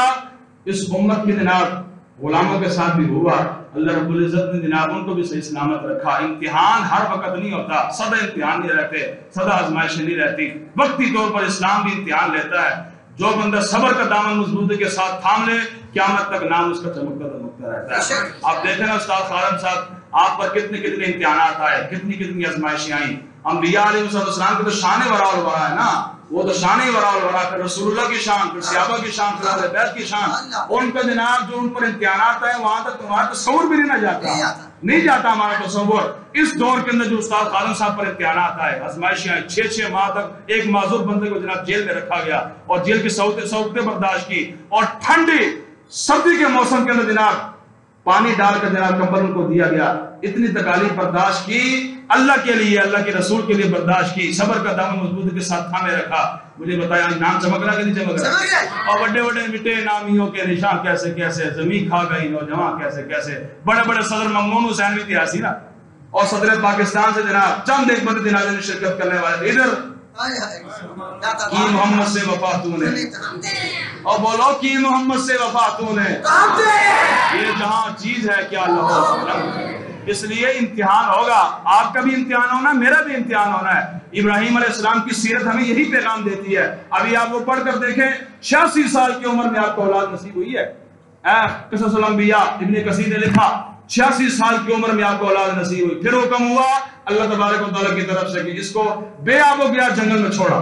اس امت کے جناب غلاموں کے ساتھ بھی ہوا. اللہ رب العزت نے جناب ان کو بھی صحیح سلامت رکھا. امتحان ہر وقت نہیں ہوتا, سدا امتحان نہیں رہتے, سدا آزمائشیں نہیں رہتی. وقتی طور پر اسلام بھی امتحان لیتا ہے. جو بندہ صبر کا دامن مضبوطی کے ساتھ تھام لے, قیامت تک نام اس کا چمکتا دمکتا رہتا ہے. آپ دیکھیں نا استاد خارم صاحب, آپ پر کتنے کتنے امتحانات آئے, کتنی کتنی آزمائشیں آئیں. انبیاء علیہ السلام کی تو شان ورا الورا ہے نا, وہ تو شان ورا الورا, پھر رسول اللہ کی شان, پھر صحابہ کی شان, پھر اہل بیت کی شان. ان کا جناب جو ان پر امتحانات آئے وہاں تک تمہارا تصور بھی نہیں جاتا, نہیں جاتا ہمارا تصور. اس دور کے اندر جو استاد خالد صاحب پر امتحانات آئے, آزمائشیں آئیں, 6 ماہ تک ایک معذور بندے کو جناب جیل میں رکھا گیا اور جیل کی سوختیں برداشت کی, اور ٹھنڈی سردی کے موسم کے اندر جناب پانی ڈال کر جناب کمبل ان کو دیا گیا. اتنی تکالیف برداشت کی, اللہ کے لیے, اللہ کے رسول کے لیے برداشت کی, صبر کا دامن مضبوطی کے ساتھ تھامے رکھا. مجھے بتایا نام چمک رہا کہ نہیں چمک رہا؟ اور بڑے بڑے مٹے نامیوں کے نشان کیسے کیسے, زمین کھا گئی نوجوان کیسے کیسے. بڑے بڑے صدر ممنون حسین بھی تھے حاسی نا, اور صدر پاکستان سے جناب چند ایک بندے جنازے میں شرکت کرنے والے. ادھر کی محمد سے وفا تو نے, اور بولو کی محمد سے وفا تو نے, یہ جہاں چیز ہے کیا اللہ. اس لیے امتحان ہوگا, آپ کا بھی امتحان ہونا, میرا بھی امتحان ہونا ہے. ابراہیم علیہ السلام کی سیرت ہمیں یہی پیغام دیتی ہے. ابھی آپ وہ پڑھ کر دیکھیں, 86 سال کی عمر میں آپ کو اولاد نصیب ہوئی ہے. قصص الانبیاء ابن کثیر نے لکھا 86 سال کی عمر میں آپ کو اولاد نصیب ہوئی. پھر حکم ہوا اللہ تبارک و تعالیٰ کی طرف سے کہ اس کو بے آب و گیا جنگل میں چھوڑا,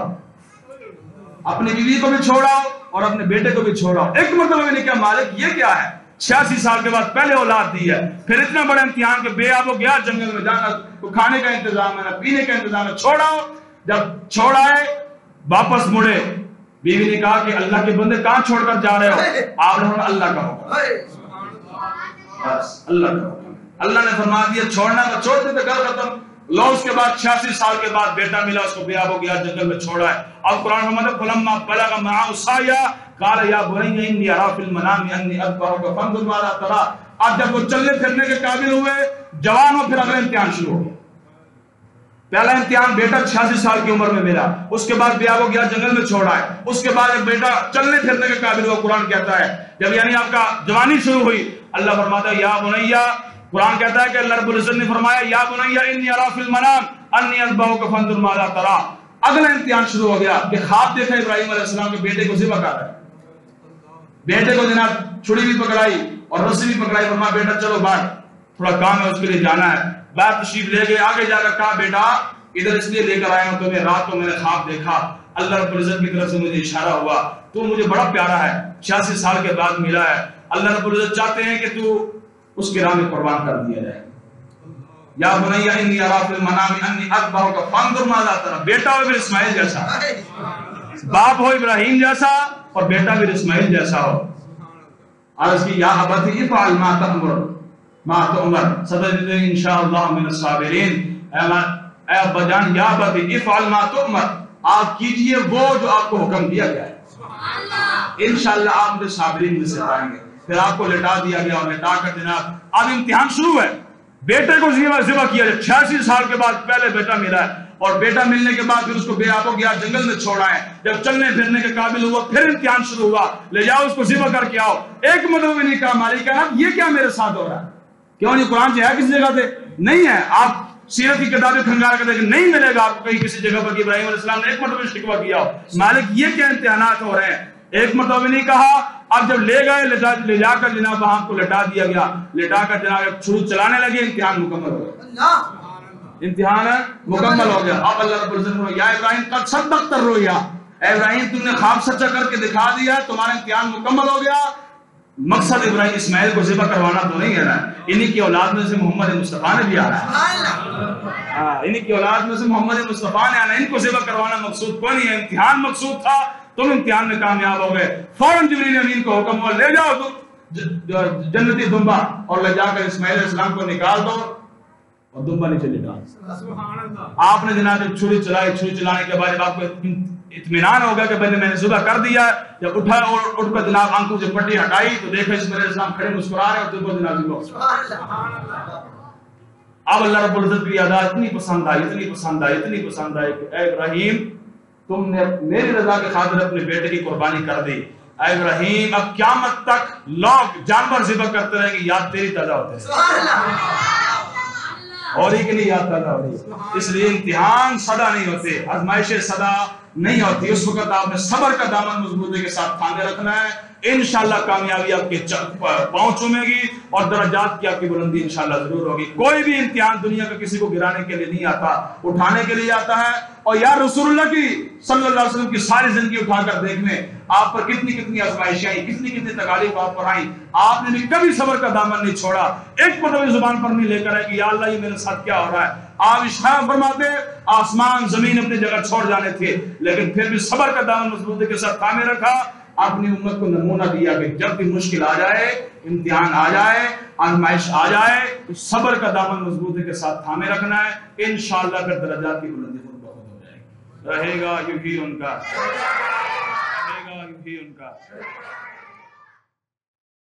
اپنی بیوی کو بھی چھوڑا اور اپنے بیٹے کو بھی چھوڑا. ایک مرتبہ میں نے کہا مالک یہ کیا ہے, 86 سال کے بعد پہلے اولاد دی ہے, پھر اتنا بڑا امتحان کہ بے آب و گیا جنگل میں جانا, تو کھانے کا انتظام ہے نہ پینے کا انتظام ہے, چھوڑاؤ. جب چھوڑائے واپس مڑے, بیوی نے کہا کہ اللہ کے بندے کہاں چھوڑ کر جا رہے ہو؟ آپ نے اللہ کا حکم, بس اللہ کا حکم. اللہ نے فرما دیا چھوڑنا تو چھوڑ دیتے, گھر ختم. لو اس کے بعد 86 سال کے بعد بیٹا ملا, اس کو بے آب و گیا جنگل میں چھوڑا ہے. اب قرآن فرماتا فلما بلغ معه السعي قال یا بني اني ارى في المنام اني اذبحك فانظر ماذا ترى. اب جب وہ چلنے پھرنے کے قابل ہوئے, جوان ہو, پھر اگلا امتحان شروع ہو گیا. پہلا امتحان بیٹا 86 سال کی عمر میں ملا, اس کے بعد بے آب و گیا جنگل میں چھوڑا ہے, اس کے بعد ایک بیٹا چلنے پھرنے کے قابل ہوا. قرآن کہتا ہے جب یعنی آپ کا جوانی شروع ہوئی, اللہ فرماتا ہے یا بنیا, قرآن کہتا ہے کہ اللہ رب العزت نے فرمایا یا بنیا انی ارى في المنام انی اذبحك فانظر ماذا ترى. اگلا امتحان شروع ہو گیا کہ خواب دیکھا ابراہیم علیہ السلام کے بیٹے کو ذبح کر رہا ہے. بیٹے کو جناب چھڑی بھی پکڑائی اور رسی بھی پکڑائی, فرمایا بیٹا چلو باہر, تھوڑا کام ہے اس کے لیے جانا ہے. باہر تشریف لے گئے, آگے جا کر کہا بیٹا ادھر اس لیے لے کر آیا ہوں تمہیں, رات کو میں نے خواب دیکھا, اللہ رب العزت کی طرف سے مجھے اشارہ ہوا, تو مجھے بڑا پیارا ہے, 86 سال کے بعد ملا ہے. اللہ رب العزت چاہتے ہیں کہ تو اس کی راہ میں قربان کر دیا جائے. یا بنی انی ارى في المنام انی اذبحك فانظر ماذا ترى. بیٹا ہو پھر اسماعیل جیسا, باپ ہو ابراہیم جیسا, اور بیٹا پھر اسماعیل جیسا ہو. عرض کی یا ابت افعل ما تؤمر ما تؤمر ستجدنی انشاءاللہ من الصابرین. اے ابا جان, یا ابت افعل ما تؤمر, آپ کیجئے وہ جو آپ کو حکم دیا گیا ہے, انشاءاللہ آپ مجھے صابرین میں سے پائیں گے. پھر آپ کو لٹا دیا گیا اور لٹا کر جناب اب امتحان شروع ہے. بیٹے کو ذبح کیا جب 86 سال کے بعد پہلے بیٹا ملا ہے, اور بیٹا ملنے کے بعد پھر اس کو بے آب و گیا جنگل میں چھوڑا ہے. جب چلنے پھرنے کے قابل ہوا پھر امتحان شروع ہوا, لے جاؤ اس کو ذبح کر کے آؤ. ایک مرتبہ بھی نہیں کہا مالک صاحب یہ کیا میرے ساتھ ہو رہا ہے, کیوں نہیں قرآن سے ہے کسی جگہ پہ نہیں ہے. آپ سیرت کی کتابیں کھنگال کر دیکھیں نہیں ملے گا آپ کو کہیں کسی جگہ پر کہ ابراہیم علیہ السلام نے ایک مرتبہ شکوہ کیا ہو مالک یہ کیا امتحانات ہو رہے ہیں. ایک مرتبہ بھی نہیں کہا. اب جب لے گئے لے جا کر جناب وہاں کو لٹا دیا گیا, لٹا کر جناب چھری چلانے لگے, امتحان مکمل ہو گیا. امتحان مکمل ہو گیا. اب اللہ رب العزت نے یا ابراہیم قد صدقت الرؤیا, اے ابراہیم تم نے خواب سچا کر کے دکھا دیا, تمہارا امتحان مکمل ہو گیا. مقصد ابراہیم اسماعیل کو ذبح کروانا تو نہیں ہے نا, انہی کی اولاد میں سے محمد مصطفیٰ نے بھی آنا ہے. انہی کی اولاد میں سے محمد مصطفیٰ نے آنا, ان کو ذبح کروانا مقصود کوئی نہیں ہے, امتحان مقصود تھا. تم امتحان میں کامیاب ہو گئے. فوراً جبریل امین کو حکم ہوا لے جاؤ تم جنتی دمبا اور لے جا کر اسماعیل علیہ السلام کو نکال دو, اور دمبا نیچے لٹا. آپ نے جناب چھری چلائی, چھری چلانے کے بعد جب آپ کو اطمینان ہو گیا کہ میں نے ذبح کر دیا, جب اٹھا اور اٹھ کر جناب آنکھوں سے پٹی ہٹائی تو دیکھا اسماعیل علیہ السلام کھڑے مسکرا رہے اور دمبا جناب ذبح. اب اللہ رب العزت کی ادا اتنی پسند آئی, اتنی پسند آئی, اتنی پسند آئی کہ اے ابراہیم تم نے میری رضا کے خاطر اپنے بیٹے کی قربانی کر دی. اے ابراہیم اب قیامت تک لوگ جانور ذبح کرتے رہیں گے, یاد تیری تازہ ہوتے ہیں اور ہی کہ نہیں یاد تازہ ہوتی. اس لیے امتحان سدا نہیں ہوتے, آزمائشیں سدا نہیں ہوتی. اس وقت آپ نے صبر کا دامن مضبوطی کے ساتھ تھامے رکھنا ہے. انشاءاللہ کامیابی آپ کے پاؤں چومے گی اور درجات کی آپ کی بلندی انشاءاللہ ضرور ہوگی. کوئی بھی امتحان دنیا کا کسی کو گرانے کے لیے نہیں آتا, اٹھانے کے لیے آتا ہے. اور یا رسول اللہ کی صلی اللہ علیہ وسلم کی ساری زندگی اٹھا کر دیکھنے آپ پر کتنی کتنی آزمائشیں آئیں, کتنی کتنی تکالیف آپ پر آئیں, آپ نے بھی کبھی صبر کا دامن نہیں چھوڑا. ایک مرتبہ زبان پر نہیں لے کر آئے کہ یا اللہ یہ میرے ساتھ کیا ہو رہا ہے. آپ اشارہ فرماتے آسمان زمین اپنی جگہ چھوڑ جانے تھے, لیکن پھر بھی صبر کا دامن مضبوطی کے ساتھ تھامے رکھا. اپنی امت کو نمونہ دیا کہ جب بھی مشکل آ جائے, امتحان آ جائے, آزمائش آ جائے تو صبر کا دامن مضبوطی کے ساتھ تھامے رکھنا ہے. انشاءاللہ پھر درجات کی بلندی خود بخود ہو جائے گی. رہے گا یوں ہی ان کا, رہے گا یوں ہی ان کا.